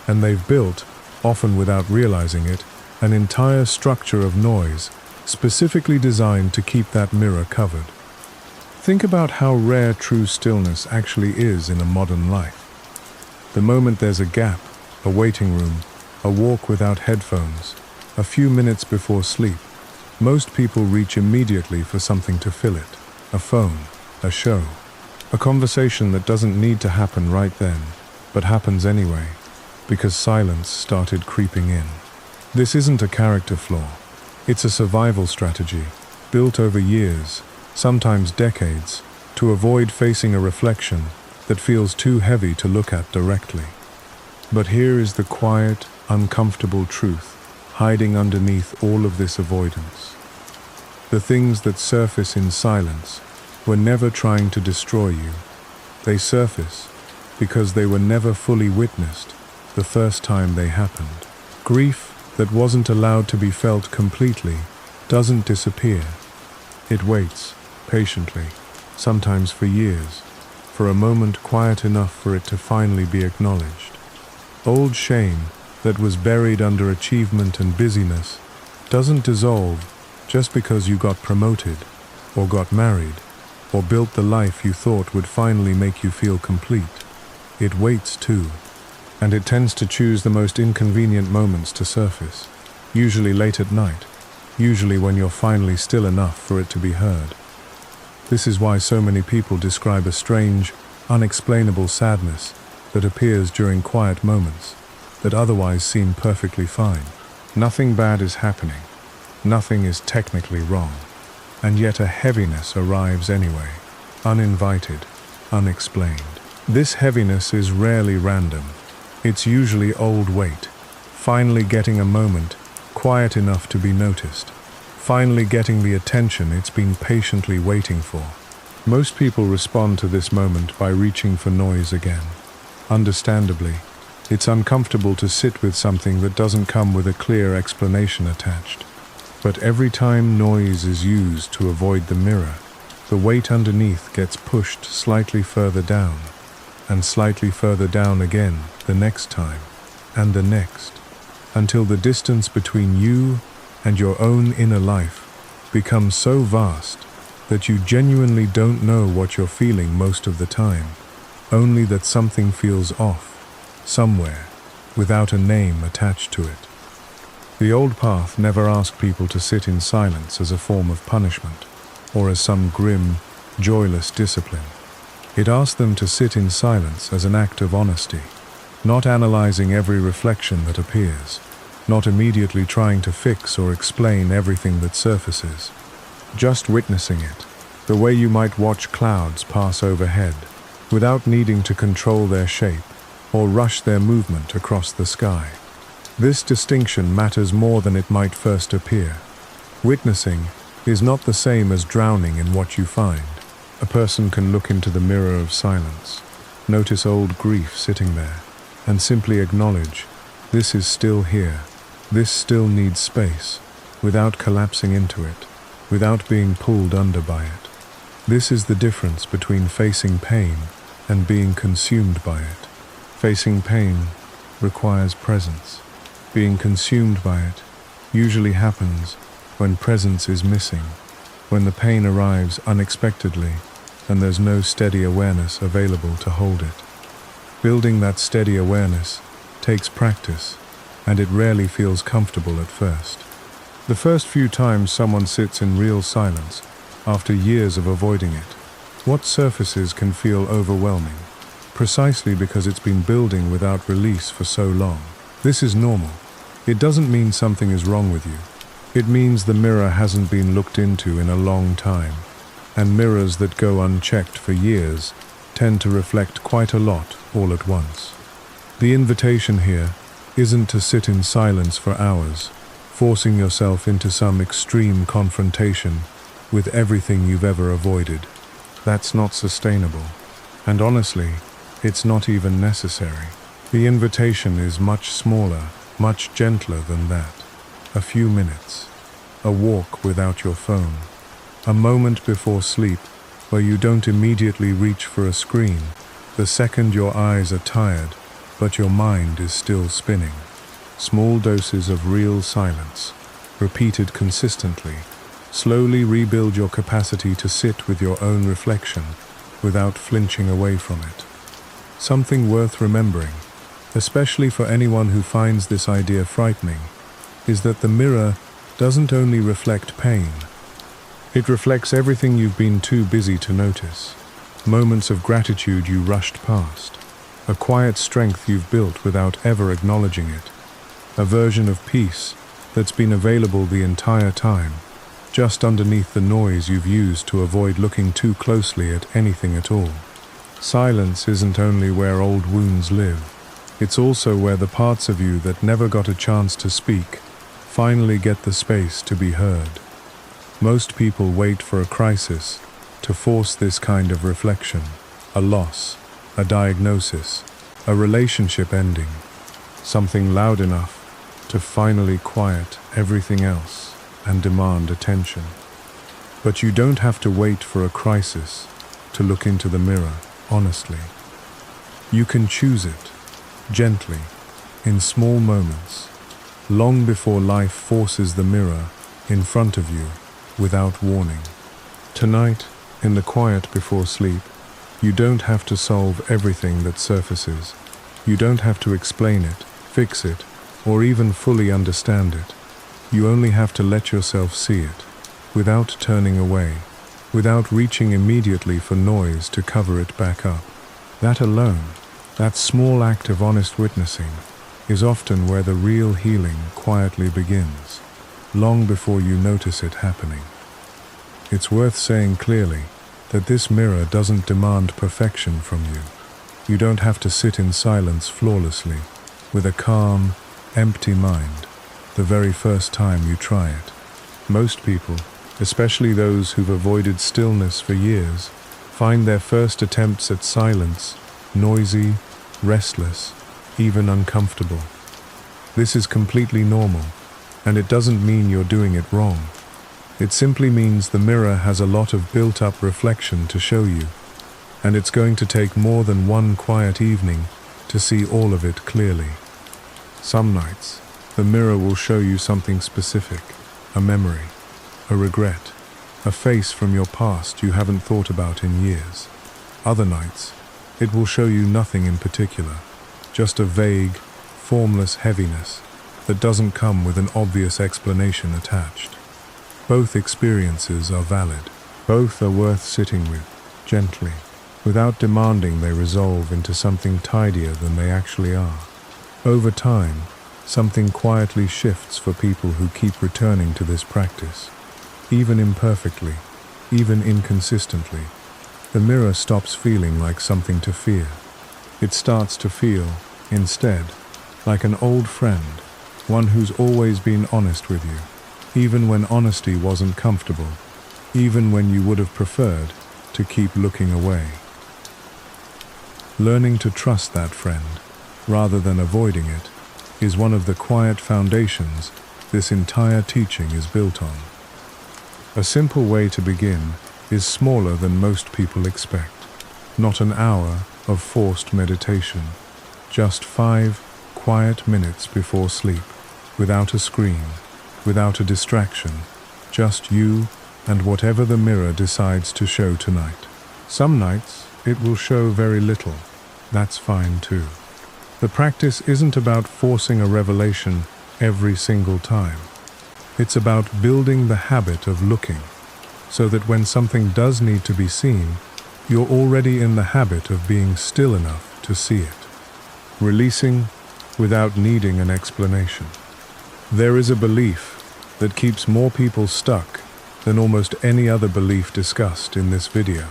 and they've built, often without realizing it, an entire structure of noise specifically designed to keep that mirror covered. Think about how rare true stillness actually is in a modern life. The moment there's a gap, a waiting room, a walk without headphones, a few minutes before sleep, most people reach immediately for something to fill it. A phone, a show, a conversation that doesn't need to happen right then, but happens anyway, because silence started creeping in. This isn't a character flaw. It's a survival strategy, built over years, sometimes decades, to avoid facing a reflection that feels too heavy to look at directly. But here is the quiet, uncomfortable truth, hiding underneath all of this avoidance. The things that surface in silence were never trying to destroy you. They surface because they were never fully witnessed the first time they happened. Grief that wasn't allowed to be felt completely doesn't disappear. It waits, patiently, sometimes for years, for a moment quiet enough for it to finally be acknowledged. Old shame that was buried under achievement and busyness doesn't dissolve just because you got promoted, or got married, or built the life you thought would finally make you feel complete. It waits too, and it tends to choose the most inconvenient moments to surface, usually late at night, usually when you're finally still enough for it to be heard. This is why so many people describe a strange, unexplainable sadness that appears during quiet moments that otherwise seem perfectly fine. Nothing bad is happening. Nothing is technically wrong. And yet a heaviness arrives anyway, uninvited, unexplained. This heaviness is rarely random. It's usually old weight, finally getting a moment, quiet enough to be noticed, finally getting the attention it's been patiently waiting for. Most people respond to this moment by reaching for noise again. Understandably, it's uncomfortable to sit with something that doesn't come with a clear explanation attached. But every time noise is used to avoid the mirror, the weight underneath gets pushed slightly further down, and slightly further down again the next time, and the next, until the distance between you and your own inner life becomes so vast that you genuinely don't know what you're feeling most of the time, only that something feels off, somewhere, without a name attached to it. The old path never asked people to sit in silence as a form of punishment, or as some grim, joyless discipline. It asked them to sit in silence as an act of honesty, not analyzing every reflection that appears, not immediately trying to fix or explain everything that surfaces, just witnessing it, the way you might watch clouds pass overhead, without needing to control their shape or rush their movement across the sky. This distinction matters more than it might first appear. Witnessing is not the same as drowning in what you find. A person can look into the mirror of silence, notice old grief sitting there, and simply acknowledge, this is still here, this still needs space, without collapsing into it, without being pulled under by it. This is the difference between facing pain and being consumed by it. Facing pain requires presence. Being consumed by it usually happens when presence is missing, when the pain arrives unexpectedly and there's no steady awareness available to hold it. Building that steady awareness takes practice, and it rarely feels comfortable at first. The first few times someone sits in real silence, after years of avoiding it, what surfaces can feel overwhelming, precisely because it's been building without release for so long. This is normal. It doesn't mean something is wrong with you. It means the mirror hasn't been looked into in a long time, and mirrors that go unchecked for years tend to reflect quite a lot all at once. The invitation here isn't to sit in silence for hours, forcing yourself into some extreme confrontation with everything you've ever avoided. That's not sustainable, and honestly, it's not even necessary. The invitation is much smaller, much gentler than that. A few minutes, a walk without your phone, a moment before sleep where you don't immediately reach for a screen, the second your eyes are tired, but your mind is still spinning. Small doses of real silence, repeated consistently, slowly rebuild your capacity to sit with your own reflection without flinching away from it. Something worth remembering, especially for anyone who finds this idea frightening. is that the mirror doesn't only reflect pain. It reflects everything you've been too busy to notice. Moments of gratitude you rushed past. A quiet strength you've built without ever acknowledging it. A version of peace that's been available the entire time, just underneath the noise you've used to avoid looking too closely at anything at all. Silence isn't only where old wounds live. It's also where the parts of you that never got a chance to speak finally get the space to be heard. Most people wait for a crisis to force this kind of reflection. A loss, a diagnosis, a relationship ending. Something loud enough to finally quiet everything else and demand attention. But you don't have to wait for a crisis to look into the mirror honestly. You can choose it, gently, in small moments, long before life forces the mirror in front of you without warning. Tonight, in the quiet before sleep, you don't have to solve everything that surfaces. You don't have to explain it, fix it, or even fully understand it. You only have to let yourself see it, without turning away, without reaching immediately for noise to cover it back up. That alone, that small act of honest witnessing, is often where the real healing quietly begins, long before you notice it happening. It's worth saying clearly that this mirror doesn't demand perfection from you. You don't have to sit in silence flawlessly, with a calm, empty mind, the very first time you try it. Most people, especially those who've avoided stillness for years, find their first attempts at silence noisy, restless, even uncomfortable. This is completely normal, and it doesn't mean you're doing it wrong. It simply means the mirror has a lot of built-up reflection to show you, and it's going to take more than one quiet evening to see all of it clearly. Some nights, the mirror will show you something specific, a memory, a regret, a face from your past you haven't thought about in years. Other nights, it will show you nothing in particular, just a vague, formless heaviness that doesn't come with an obvious explanation attached. Both experiences are valid. Both are worth sitting with, gently, without demanding they resolve into something tidier than they actually are. Over time, something quietly shifts for people who keep returning to this practice. Even imperfectly, even inconsistently, the mirror stops feeling like something to fear. It starts to feel, instead, like an old friend, one who's always been honest with you, even when honesty wasn't comfortable, even when you would have preferred to keep looking away. Learning to trust that friend, rather than avoiding it, is one of the quiet foundations this entire teaching is built on. A simple way to begin is smaller than most people expect. Not an hour of forced meditation, just 5 quiet minutes before sleep, without a screen, without a distraction, just you and whatever the mirror decides to show tonight. Some nights it will show very little. That's fine too. The practice isn't about forcing a revelation every single time. It's about building the habit of looking, so that when something does need to be seen, you're already in the habit of being still enough to see it. Releasing without needing an explanation. There is a belief that keeps more people stuck than almost any other belief discussed in this video.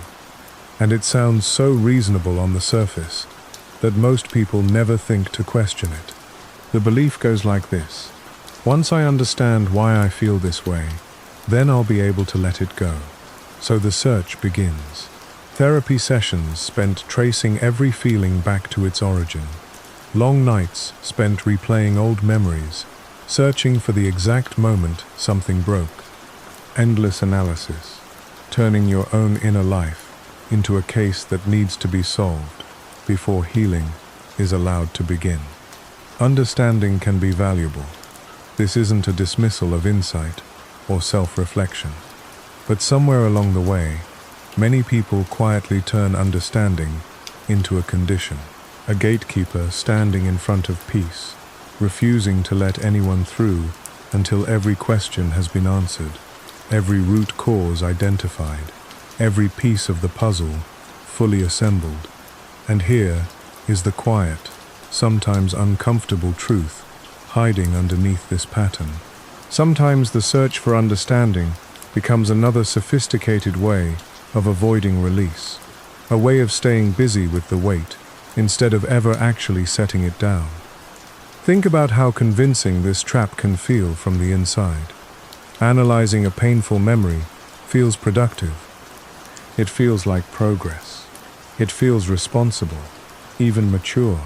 And it sounds so reasonable on the surface that most people never think to question it. The belief goes like this: once I understand why I feel this way, then I'll be able to let it go. So the search begins. Therapy sessions spent tracing every feeling back to its origin. Long nights spent replaying old memories, searching for the exact moment something broke. Endless analysis, turning your own inner life into a case that needs to be solved before healing is allowed to begin. Understanding can be valuable. This isn't a dismissal of insight or self-reflection. But somewhere along the way, many people quietly turn understanding into a condition, a gatekeeper standing in front of peace, refusing to let anyone through until every question has been answered, every root cause identified, every piece of the puzzle fully assembled. And here is the quiet, sometimes uncomfortable truth hiding underneath this pattern. Sometimes the search for understanding becomes another sophisticated way of avoiding release, a way of staying busy with the weight instead of ever actually setting it down. Think about how convincing this trap can feel from the inside. Analyzing a painful memory feels productive. It feels like progress. It feels responsible, even mature,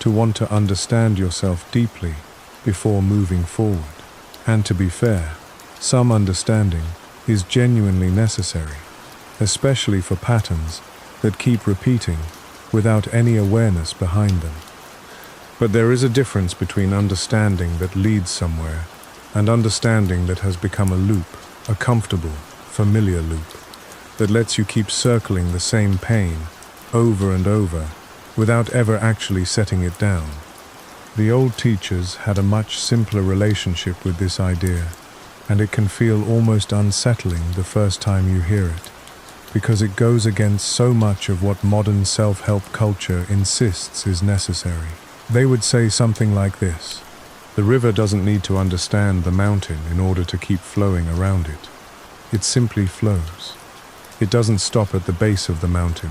to want to understand yourself deeply before moving forward. And to be fair, some understanding is genuinely necessary, especially for patterns that keep repeating without any awareness behind them. But there is a difference between understanding that leads somewhere and understanding that has become a loop, a comfortable, familiar loop, that lets you keep circling the same pain over and over without ever actually setting it down. The old teachers had a much simpler relationship with this idea, and it can feel almost unsettling the first time you hear it, because it goes against so much of what modern self-help culture insists is necessary. They would say something like this: the river doesn't need to understand the mountain in order to keep flowing around it. It simply flows. It doesn't stop at the base of the mountain,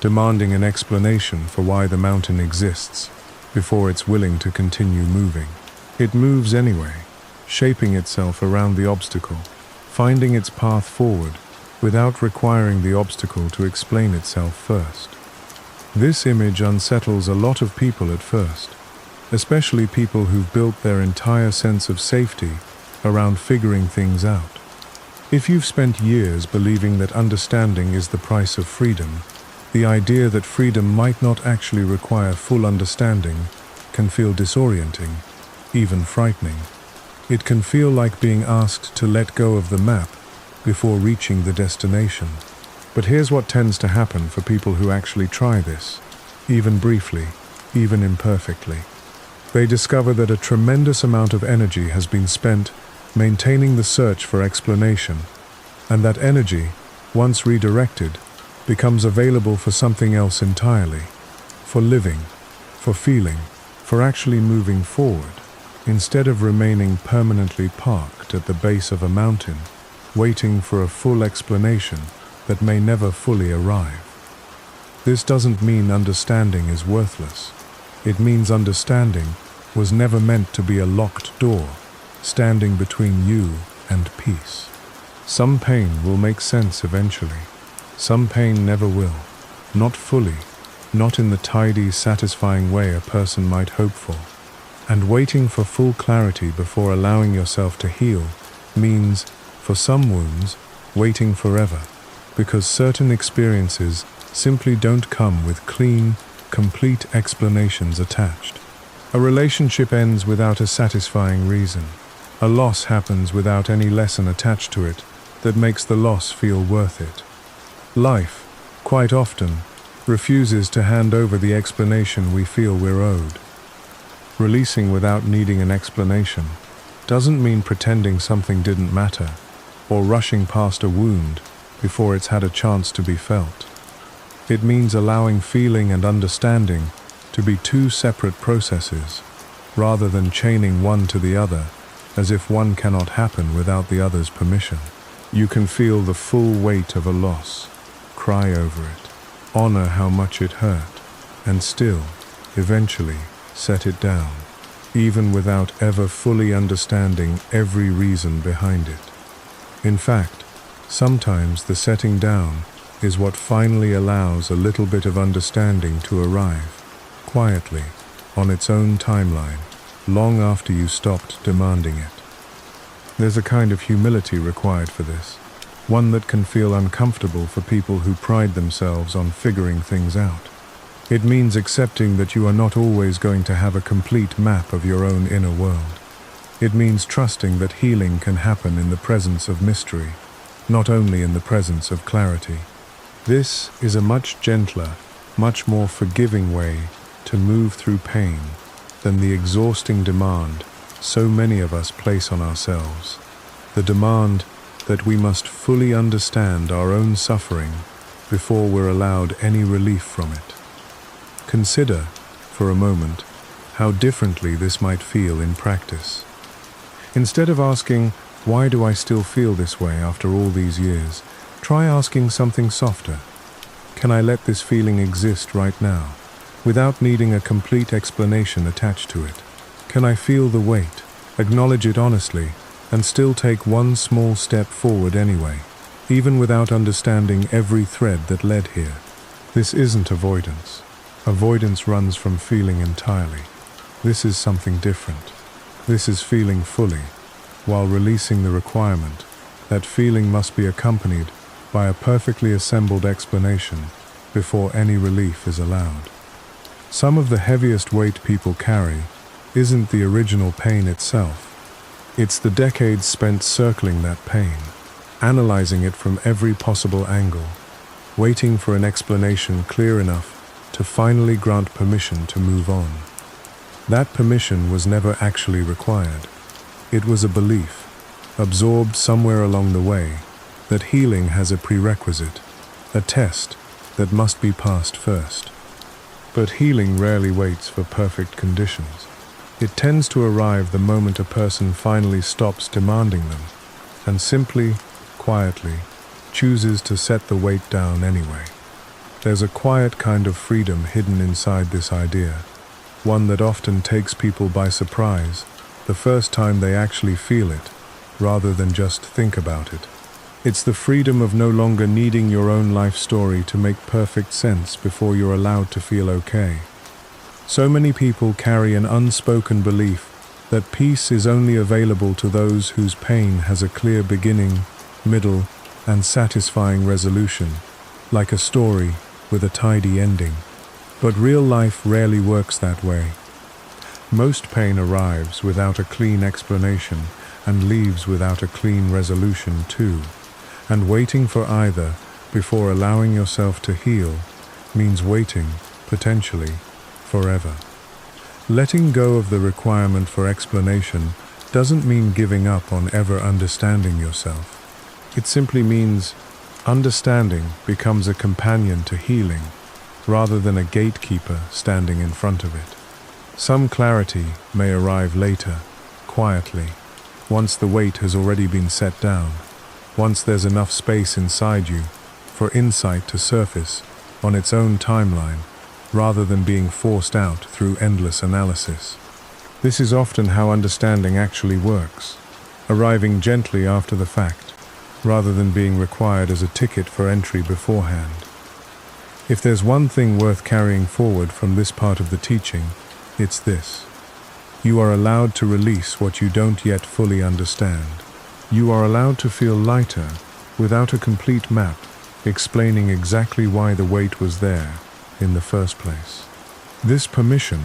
demanding an explanation for why the mountain exists before it's willing to continue moving. It moves anyway, shaping itself around the obstacle, finding its path forward without requiring the obstacle to explain itself first. This image unsettles a lot of people at first, especially people who've built their entire sense of safety around figuring things out. If you've spent years believing that understanding is the price of freedom, the idea that freedom might not actually require full understanding can feel disorienting, even frightening. It can feel like being asked to let go of the map before reaching the destination. But here's what tends to happen for people who actually try this, even briefly, even imperfectly. They discover that a tremendous amount of energy has been spent maintaining the search for explanation, and that energy, once redirected, becomes available for something else entirely, for living, for feeling, for actually moving forward, instead of remaining permanently parked at the base of a mountain, waiting for a full explanation that may never fully arrive. This doesn't mean understanding is worthless. It means understanding was never meant to be a locked door, standing between you and peace. Some pain will make sense eventually. Some pain never will. Not fully, not in the tidy, satisfying way a person might hope for. And waiting for full clarity before allowing yourself to heal means, for some wounds, waiting forever, because certain experiences simply don't come with clean, complete explanations attached. A relationship ends without a satisfying reason. A loss happens without any lesson attached to it that makes the loss feel worth it. Life, quite often, refuses to hand over the explanation we feel we're owed. Releasing without needing an explanation doesn't mean pretending something didn't matter, or rushing past a wound before it's had a chance to be felt. It means allowing feeling and understanding to be two separate processes, rather than chaining one to the other, as if one cannot happen without the other's permission. You can feel the full weight of a loss, cry over it, honor how much it hurt, and still, eventually, set it down, even without ever fully understanding every reason behind it. In fact, sometimes the setting down is what finally allows a little bit of understanding to arrive, quietly, on its own timeline, long after you stopped demanding it. There's a kind of humility required for this, one that can feel uncomfortable for people who pride themselves on figuring things out. It means accepting that you are not always going to have a complete map of your own inner world. It means trusting that healing can happen in the presence of mystery, not only in the presence of clarity. This is a much gentler, much more forgiving way to move through pain than the exhausting demand so many of us place on ourselves, the demand that we must fully understand our own suffering before we're allowed any relief from it. Consider, for a moment, how differently this might feel in practice. Instead of asking, "Why do I still feel this way after all these years?" try asking something softer. Can I let this feeling exist right now, without needing a complete explanation attached to it? Can I feel the weight, acknowledge it honestly, and still take one small step forward anyway, even without understanding every thread that led here? This isn't avoidance. Avoidance runs from feeling entirely. This is something different. This is feeling fully, while releasing the requirement that feeling must be accompanied by a perfectly assembled explanation before any relief is allowed. Some of the heaviest weight people carry isn't the original pain itself. It's the decades spent circling that pain, analyzing it from every possible angle, waiting for an explanation clear enough to finally grant permission to move on. That permission was never actually required. It was a belief, absorbed somewhere along the way, that healing has a prerequisite, a test that must be passed first. But healing rarely waits for perfect conditions. It tends to arrive the moment a person finally stops demanding them and simply, quietly, chooses to set the weight down anyway. There's a quiet kind of freedom hidden inside this idea, one that often takes people by surprise the first time they actually feel it, rather than just think about it. It's the freedom of no longer needing your own life story to make perfect sense before you're allowed to feel okay. So many people carry an unspoken belief that peace is only available to those whose pain has a clear beginning, middle, and satisfying resolution, like a story with a tidy ending. But real life rarely works that way. Most pain arrives without a clean explanation and leaves without a clean resolution too. And waiting for either before allowing yourself to heal means waiting, potentially, forever. Letting go of the requirement for explanation doesn't mean giving up on ever understanding yourself. It simply means understanding becomes a companion to healing, rather than a gatekeeper standing in front of it. Some clarity may arrive later, quietly, once the weight has already been set down, once there's enough space inside you for insight to surface on its own timeline, rather than being forced out through endless analysis. This is often how understanding actually works, arriving gently after the fact, rather than being required as a ticket for entry beforehand. If there's one thing worth carrying forward from this part of the teaching, it's this. You are allowed to release what you don't yet fully understand. You are allowed to feel lighter without a complete map explaining exactly why the weight was there in the first place. This permission,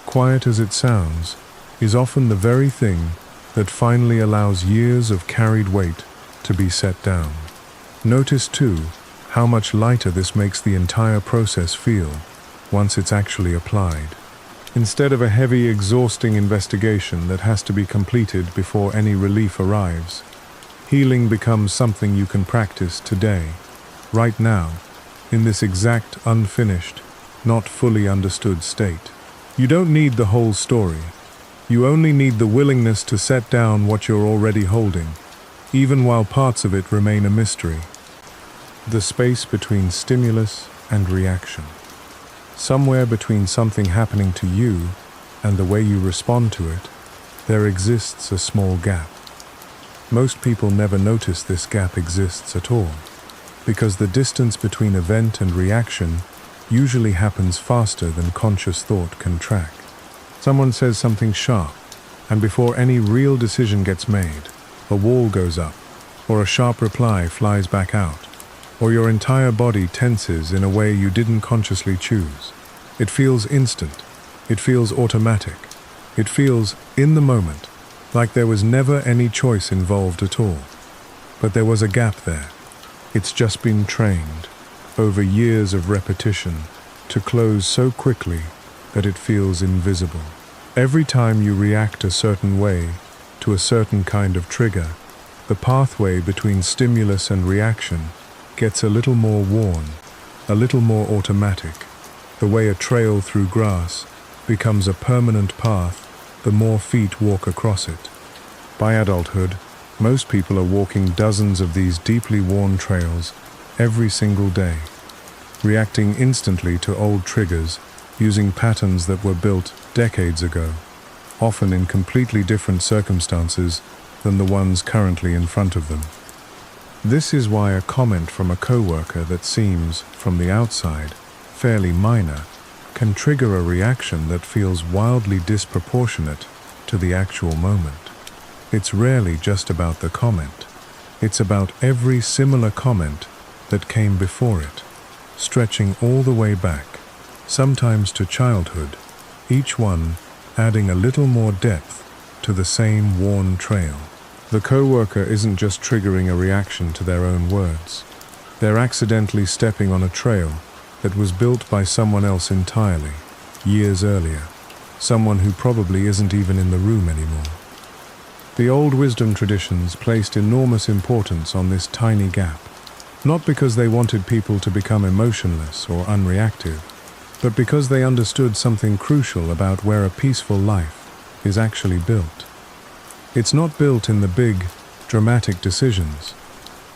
quiet as it sounds, is often the very thing that finally allows years of carried weight to be set down. Notice, too, how much lighter this makes the entire process feel once it's actually applied. Instead of a heavy, exhausting investigation that has to be completed before any relief arrives, healing becomes something you can practice today, right now, in this exact, unfinished, not fully understood state. You don't need the whole story. You only need the willingness to set down what you're already holding, even while parts of it remain a mystery. The space between stimulus and reaction. Somewhere between something happening to you and the way you respond to it, there exists a small gap. Most people never notice this gap exists at all, because the distance between event and reaction usually happens faster than conscious thought can track. Someone says something sharp, and before any real decision gets made, a wall goes up, or a sharp reply flies back out, or your entire body tenses in a way you didn't consciously choose. It feels instant. It feels automatic. It feels, in the moment, like there was never any choice involved at all. But there was a gap there. It's just been trained, over years of repetition, to close so quickly that it feels invisible. Every time you react a certain way to a certain kind of trigger, the pathway between stimulus and reaction gets a little more worn, a little more automatic. The way a trail through grass becomes a permanent path, the more feet walk across it. By adulthood, most people are walking dozens of these deeply worn trails every single day, reacting instantly to old triggers, using patterns that were built decades ago, often in completely different circumstances than the ones currently in front of them. This is why a comment from a coworker that seems, from the outside, fairly minor, can trigger a reaction that feels wildly disproportionate to the actual moment. It's rarely just about the comment. It's about every similar comment that came before it, stretching all the way back, sometimes to childhood, each one adding a little more depth to the same worn trail. The coworker isn't just triggering a reaction to their own words. They're accidentally stepping on a trail that was built by someone else entirely, years earlier, someone who probably isn't even in the room anymore. The old wisdom traditions placed enormous importance on this tiny gap, not because they wanted people to become emotionless or unreactive, but because they understood something crucial about where a peaceful life is actually built. It's not built in the big, dramatic decisions.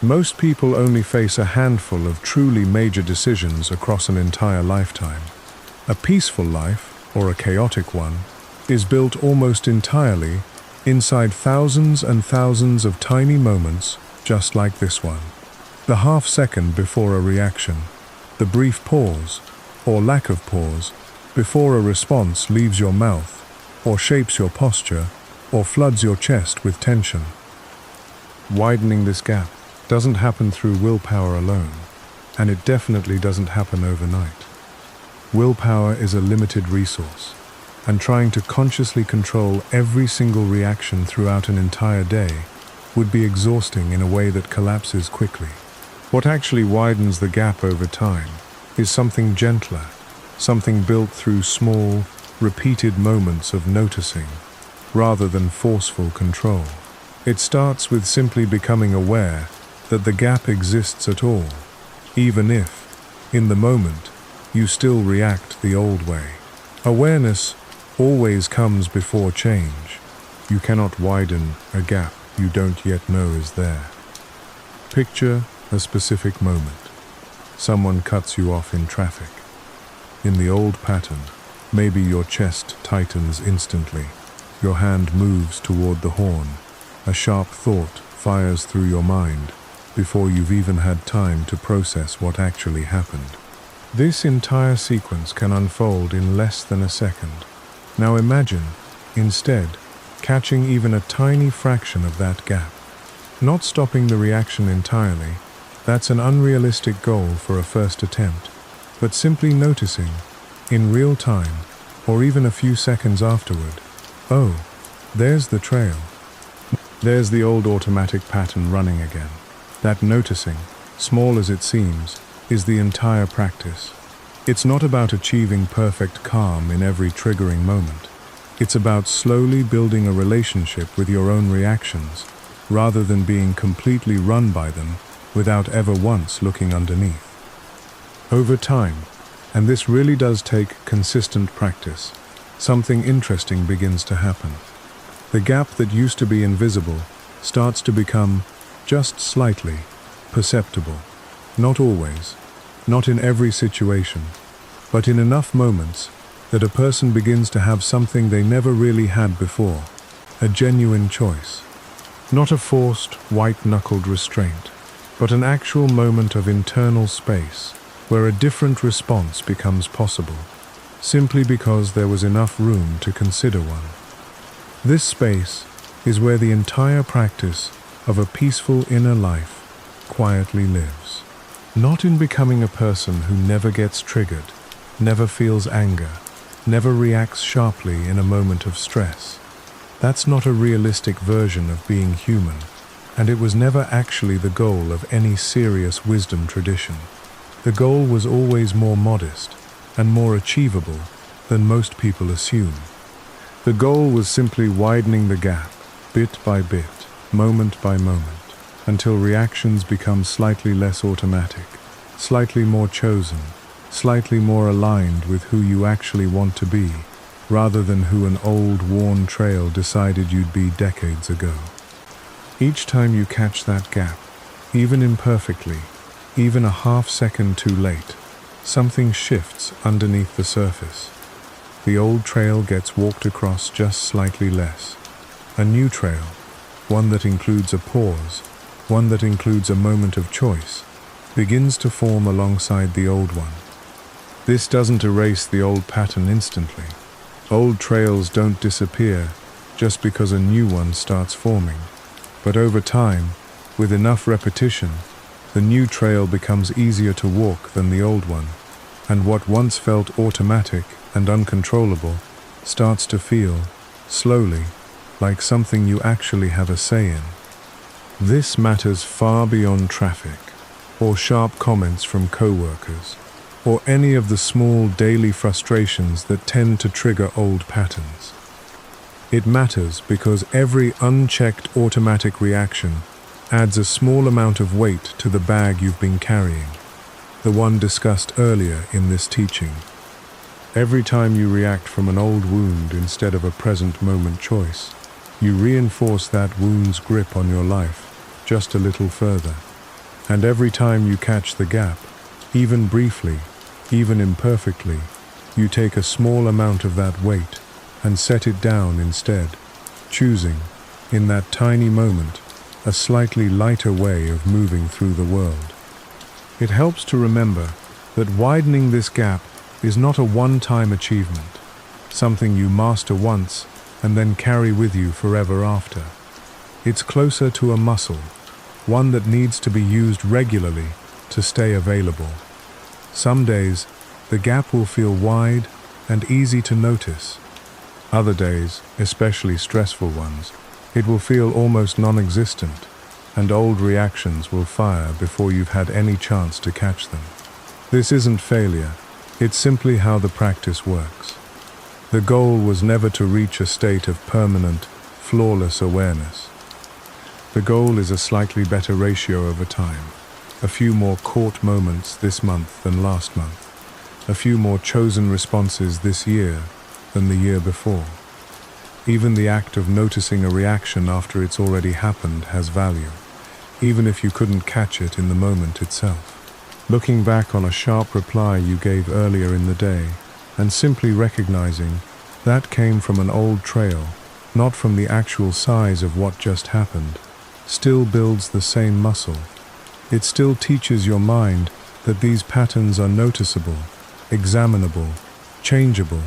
Most people only face a handful of truly major decisions across an entire lifetime. A peaceful life, or a chaotic one, is built almost entirely inside thousands and thousands of tiny moments just like this one. The half second before a reaction, the brief pause, or lack of pause, before a response leaves your mouth, or shapes your posture, or floods your chest with tension. Widening this gap doesn't happen through willpower alone, and it definitely doesn't happen overnight. Willpower is a limited resource, and trying to consciously control every single reaction throughout an entire day would be exhausting in a way that collapses quickly. What actually widens the gap over time is something gentler, something built through small, repeated moments of noticing, rather than forceful control. It starts with simply becoming aware that the gap exists at all, even if, in the moment, you still react the old way. Awareness always comes before change. You cannot widen a gap you don't yet know is there. Picture a specific moment. Someone cuts you off in traffic. In the old pattern, maybe your chest tightens instantly. Your hand moves toward the horn. A sharp thought fires through your mind before you've even had time to process what actually happened. This entire sequence can unfold in less than a second. Now imagine, instead, catching even a tiny fraction of that gap. Not stopping the reaction entirely, that's an unrealistic goal for a first attempt, but simply noticing, in real time, or even a few seconds afterward, oh, there's the trail. There's the old automatic pattern running again. That noticing, small as it seems, is the entire practice. It's not about achieving perfect calm in every triggering moment. It's about slowly building a relationship with your own reactions, rather than being completely run by them without ever once looking underneath. Over time, and this really does take consistent practice, something interesting begins to happen. The gap that used to be invisible starts to become, just slightly, perceptible. Not always, not in every situation, but in enough moments that a person begins to have something they never really had before, a genuine choice. Not a forced, white-knuckled restraint, but an actual moment of internal space where a different response becomes possible, simply because there was enough room to consider one. This space is where the entire practice of a peaceful inner life quietly lives. Not in becoming a person who never gets triggered, never feels anger, never reacts sharply in a moment of stress. That's not a realistic version of being human, and it was never actually the goal of any serious wisdom tradition. The goal was always more modest and more achievable than most people assume. The goal was simply widening the gap, bit by bit, moment by moment, until reactions become slightly less automatic, slightly more chosen, slightly more aligned with who you actually want to be, rather than who an old, worn trail decided you'd be decades ago. Each time you catch that gap, even imperfectly, even a half second too late, something shifts underneath the surface. The old trail gets walked across just slightly less. A new trail, one that includes a pause, one that includes a moment of choice, begins to form alongside the old one. This doesn't erase the old pattern instantly. Old trails don't disappear just because a new one starts forming. But over time, with enough repetition, the new trail becomes easier to walk than the old one, and what once felt automatic and uncontrollable starts to feel, slowly, like something you actually have a say in. This matters far beyond traffic, or sharp comments from coworkers, or any of the small daily frustrations that tend to trigger old patterns. It matters because every unchecked automatic reaction adds a small amount of weight to the bag you've been carrying, the one discussed earlier in this teaching. Every time you react from an old wound instead of a present moment choice, you reinforce that wound's grip on your life just a little further. And every time you catch the gap, even briefly, even imperfectly, you take a small amount of that weight and set it down instead, choosing, in that tiny moment, a slightly lighter way of moving through the world. It helps to remember that widening this gap is not a one-time achievement, something you master once and then carry with you forever after. It's closer to a muscle, one that needs to be used regularly to stay available. Some days, the gap will feel wide and easy to notice. Other days, especially stressful ones, it will feel almost non-existent, and old reactions will fire before you've had any chance to catch them. This isn't failure, it's simply how the practice works. The goal was never to reach a state of permanent, flawless awareness. The goal is a slightly better ratio over time, a few more caught moments this month than last month, a few more chosen responses this year than the year before. Even the act of noticing a reaction after it's already happened has value, even if you couldn't catch it in the moment itself. Looking back on a sharp reply you gave earlier in the day, and simply recognizing that came from an old trail, not from the actual size of what just happened, still builds the same muscle. It still teaches your mind that these patterns are noticeable, examinable, changeable.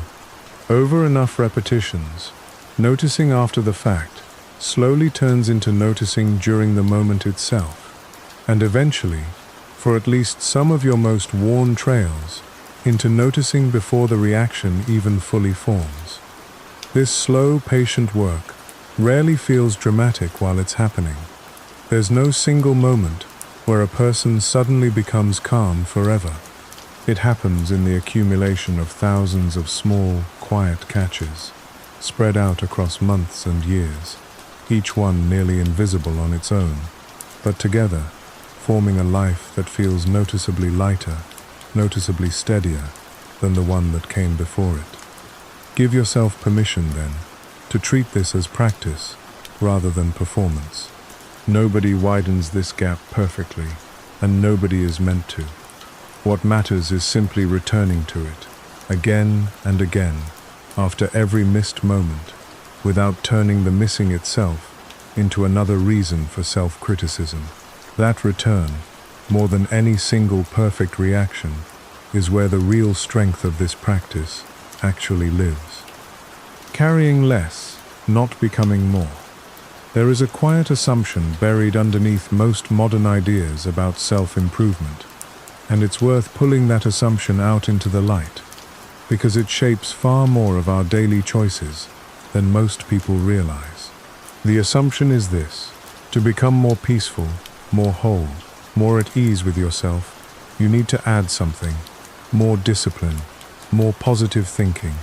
Over enough repetitions, noticing after the fact slowly turns into noticing during the moment itself, and eventually, for at least some of your most worn trails, into noticing before the reaction even fully forms. This slow, patient work rarely feels dramatic while it's happening. There's no single moment where a person suddenly becomes calm forever. It happens in the accumulation of thousands of small, quiet catches, spread out across months and years, each one nearly invisible on its own, but together, forming a life that feels noticeably lighter, noticeably steadier than the one that came before it. Give yourself permission, then, to treat this as practice rather than performance. Nobody widens this gap perfectly, and nobody is meant to. What matters is simply returning to it, again and again, after every missed moment, without turning the missing itself into another reason for self-criticism. That return, more than any single perfect reaction, is where the real strength of this practice actually lives. Carrying less, not becoming more. There is a quiet assumption buried underneath most modern ideas about self-improvement, and it's worth pulling that assumption out into the light, because it shapes far more of our daily choices than most people realize. The assumption is this: to become more peaceful, more whole, more at ease with yourself, you need to add something: more discipline, more positive thinking,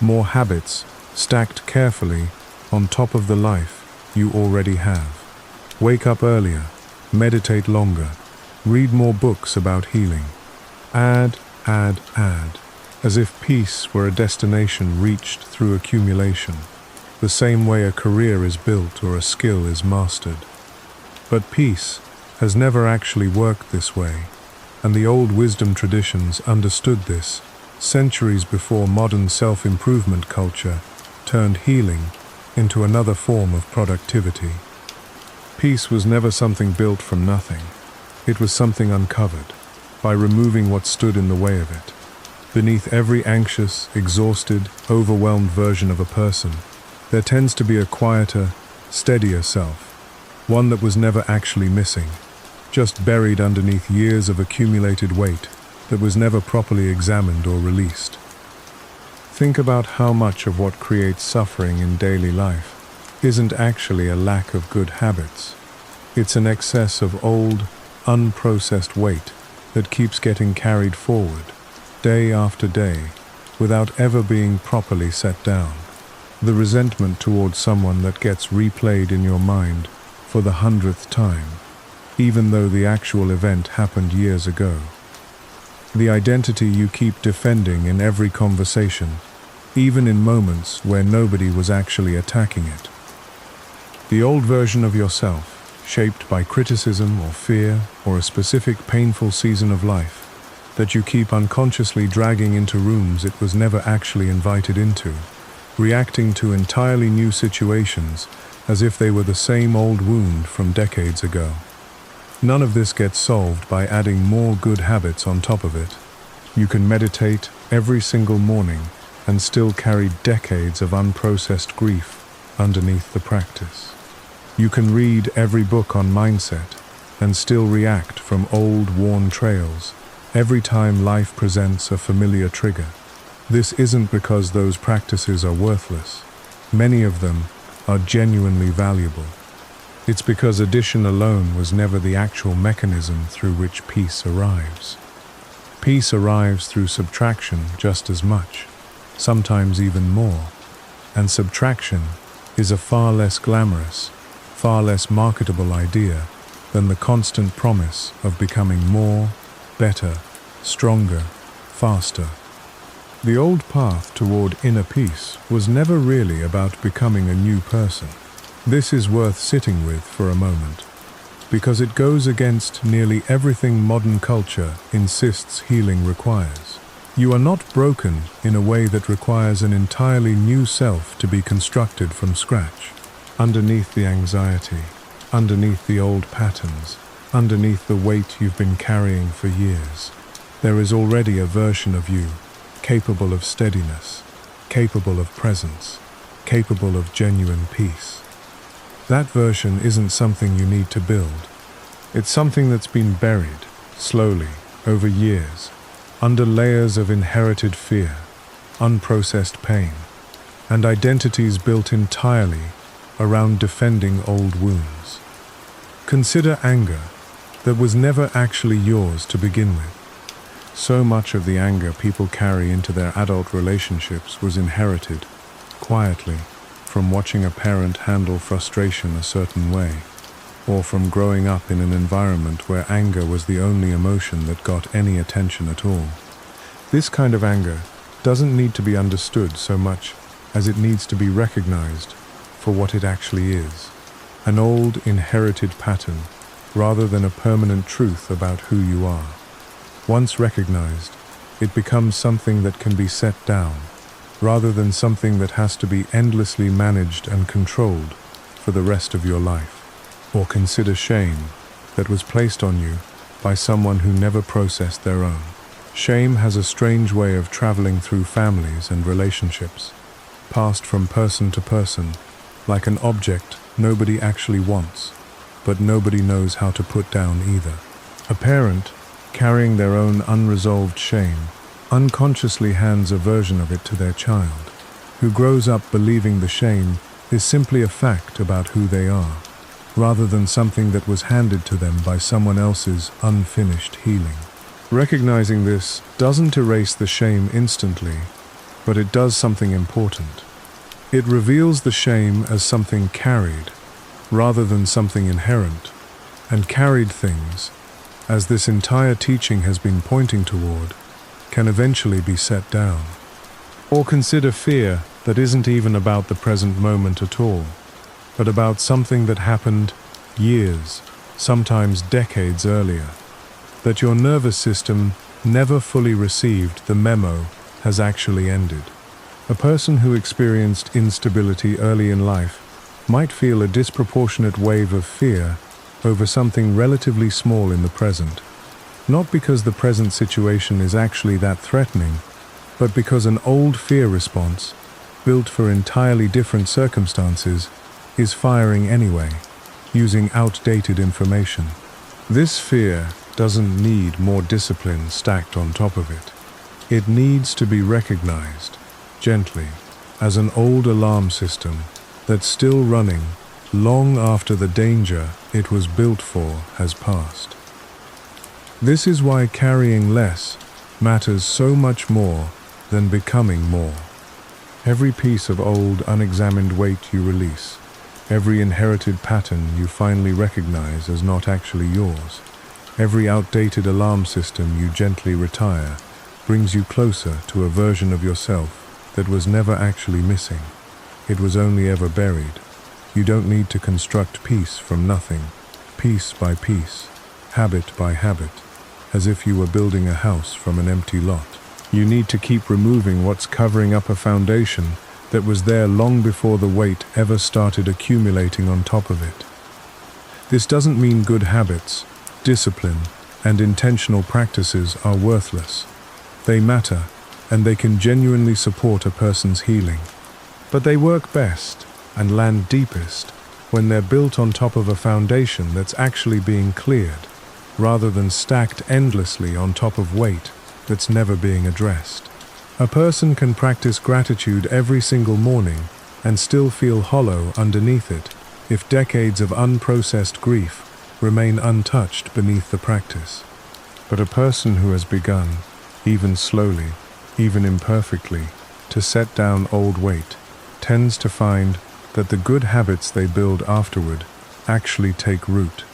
more habits stacked carefully on top of the life you already have. Wake up earlier, meditate longer, read more books about healing. Add, as if peace were a destination reached through accumulation, the same way a career is built or a skill is mastered. But peace has never actually worked this way, and the old wisdom traditions understood this centuries before modern self-improvement culture turned healing into another form of productivity. Peace was never something built from nothing. It was something uncovered by removing what stood in the way of it. Beneath every anxious, exhausted, overwhelmed version of a person, there tends to be a quieter, steadier self, one that was never actually missing, just buried underneath years of accumulated weight that was never properly examined or released. Think about how much of what creates suffering in daily life isn't actually a lack of good habits. It's an excess of old, unprocessed weight that keeps getting carried forward, day after day, without ever being properly set down. The resentment towards someone that gets replayed in your mind for the 100th time, even though the actual event happened years ago. The identity you keep defending in every conversation, even in moments where nobody was actually attacking it. The old version of yourself, shaped by criticism or fear or a specific painful season of life, that you keep unconsciously dragging into rooms it was never actually invited into, reacting to entirely new situations as if they were the same old wound from decades ago. None of this gets solved by adding more good habits on top of it. You can meditate every single morning and still carry decades of unprocessed grief underneath the practice. You can read every book on mindset and still react from old, worn trails every time life presents a familiar trigger. This isn't because those practices are worthless. Many of them are genuinely valuable. It's because addition alone was never the actual mechanism through which peace arrives. Peace arrives through subtraction just as much, sometimes even more. And subtraction is a far less glamorous, far less marketable idea than the constant promise of becoming more, better, stronger, faster. The old path toward inner peace was never really about becoming a new person. This is worth sitting with for a moment, because it goes against nearly everything modern culture insists healing requires. You are not broken in a way that requires an entirely new self to be constructed from scratch. Underneath the anxiety, underneath the old patterns, underneath the weight you've been carrying for years, there is already a version of you capable of steadiness, capable of presence, capable of genuine peace. That version isn't something you need to build. It's something that's been buried, slowly, over years, under layers of inherited fear, unprocessed pain, and identities built entirely around defending old wounds. Consider anger that was never actually yours to begin with. So much of the anger people carry into their adult relationships was inherited, quietly, from watching a parent handle frustration a certain way, or from growing up in an environment where anger was the only emotion that got any attention at all. This kind of anger doesn't need to be understood so much as it needs to be recognized for what it actually is, an old inherited pattern rather than a permanent truth about who you are. Once recognized, it becomes something that can be set down, rather than something that has to be endlessly managed and controlled for the rest of your life. Or consider shame that was placed on you by someone who never processed their own. Shame has a strange way of traveling through families and relationships, passed from person to person, like an object nobody actually wants, but nobody knows how to put down either. A parent, carrying their own unresolved shame, unconsciously hands a version of it to their child, who grows up believing the shame is simply a fact about who they are, rather than something that was handed to them by someone else's unfinished healing. Recognizing this doesn't erase the shame instantly, but it does something important. It reveals the shame as something carried, rather than something inherent, and carried things, as this entire teaching has been pointing toward, can eventually be set down. Or consider fear that isn't even about the present moment at all, but about something that happened years, sometimes decades earlier, that your nervous system never fully received the memo has actually ended. A person who experienced instability early in life might feel a disproportionate wave of fear over something relatively small in the present, not because the present situation is actually that threatening, but because an old fear response, built for entirely different circumstances, is firing anyway, using outdated information. This fear doesn't need more discipline stacked on top of it. It needs to be recognized, gently, as an old alarm system that's still running long after the danger it was built for has passed. This is why carrying less matters so much more than becoming more. Every piece of old, unexamined weight you release, every inherited pattern you finally recognize as not actually yours, every outdated alarm system you gently retire, brings you closer to a version of yourself that was never actually missing. It was only ever buried. You don't need to construct piece from nothing, piece by piece, habit by habit, as if you were building a house from an empty lot. You need to keep removing what's covering up a foundation that was there long before the weight ever started accumulating on top of it. This doesn't mean good habits, discipline, and intentional practices are worthless. They matter, and they can genuinely support a person's healing. But they work best and land deepest when they're built on top of a foundation that's actually being cleared, rather than stacked endlessly on top of weight that's never being addressed. A person can practice gratitude every single morning and still feel hollow underneath it if decades of unprocessed grief remain untouched beneath the practice. But a person who has begun, even slowly, even imperfectly, to set down old weight, tends to find that the good habits they build afterward actually take root,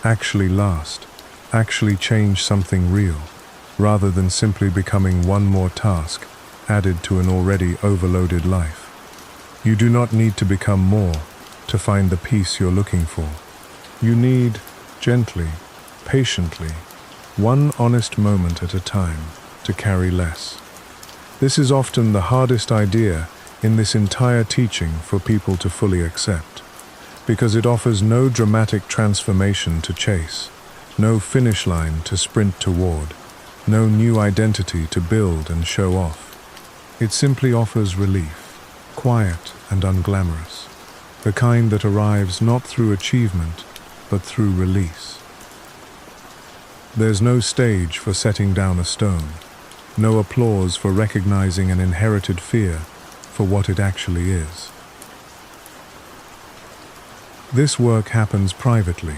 actually last, actually change something real, rather than simply becoming one more task added to an already overloaded life. You do not need to become more to find the peace you're looking for. You need, gently, patiently, one honest moment at a time, to carry less. This is often the hardest idea in this entire teaching for people to fully accept, because it offers no dramatic transformation to chase, no finish line to sprint toward, no new identity to build and show off. It simply offers relief, quiet and unglamorous, the kind that arrives not through achievement, but through release. There's no stage for setting down a stone, no applause for recognizing an inherited fear for what it actually is. This work happens privately,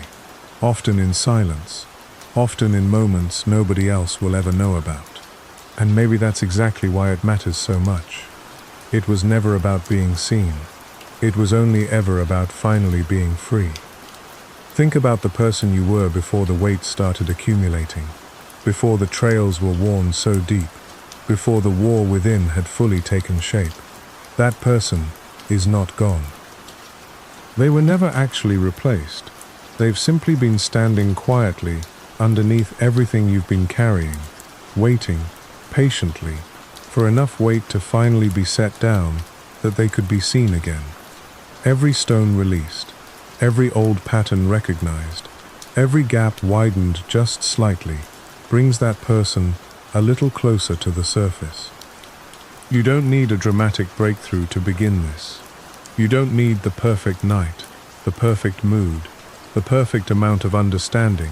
often in silence, often in moments nobody else will ever know about. And maybe that's exactly why it matters so much. It was never about being seen. It was only ever about finally being free. Think about the person you were before the weight started accumulating, before the trails were worn so deep, before the war within had fully taken shape. That person is not gone. They were never actually replaced. They've simply been standing quietly underneath everything you've been carrying, waiting patiently for enough weight to finally be set down that they could be seen again. Every stone released, every old pattern recognized, every gap widened just slightly, brings that person a little closer to the surface. You don't need a dramatic breakthrough to begin this. You don't need the perfect night, the perfect mood, the perfect amount of understanding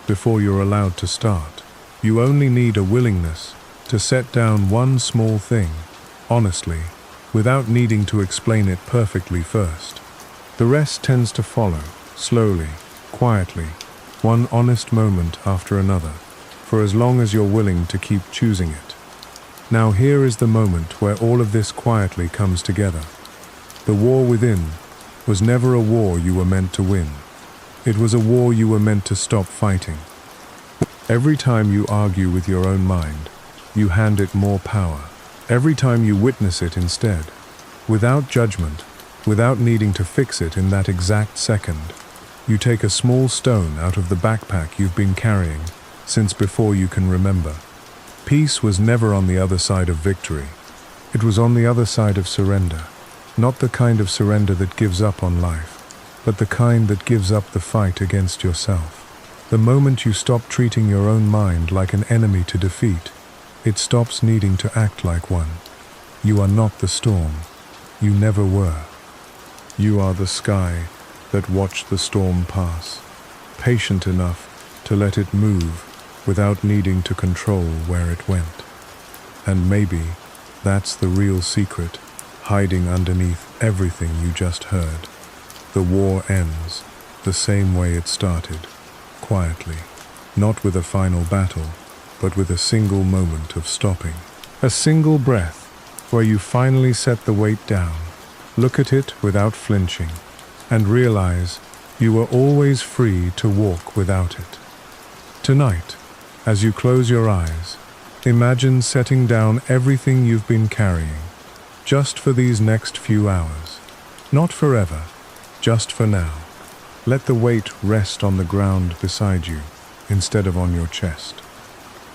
before you're allowed to start. You only need a willingness to set down one small thing, honestly, without needing to explain it perfectly first. The rest tends to follow, slowly, quietly, one honest moment after another, for as long as you're willing to keep choosing it. Now here is the moment where all of this quietly comes together. The war within was never a war you were meant to win. It was a war you were meant to stop fighting. Every time you argue with your own mind, you hand it more power. Every time you witness it instead, without judgment, without needing to fix it in that exact second, you take a small stone out of the backpack you've been carrying since before you can remember. Peace was never on the other side of victory. It was on the other side of surrender. Not the kind of surrender that gives up on life, but the kind that gives up the fight against yourself. The moment you stop treating your own mind like an enemy to defeat, it stops needing to act like one. You are not the storm. You never were. You are the sky that watched the storm pass, patient enough to let it move without needing to control where it went. And maybe that's the real secret hiding underneath everything you just heard. The war ends the same way it started, quietly, not with a final battle, but with a single moment of stopping. A single breath where you finally set the weight down, look at it without flinching, and realize you were always free to walk without it. Tonight, as you close your eyes, imagine setting down everything you've been carrying, just for these next few hours. Not forever, just for now. Let the weight rest on the ground beside you, instead of on your chest.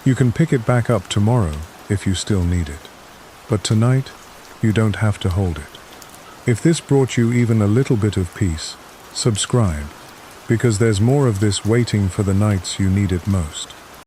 You can pick it back up tomorrow if you still need it. But tonight, you don't have to hold it. If this brought you even a little bit of peace, subscribe, because there's more of this waiting for the nights you need it most.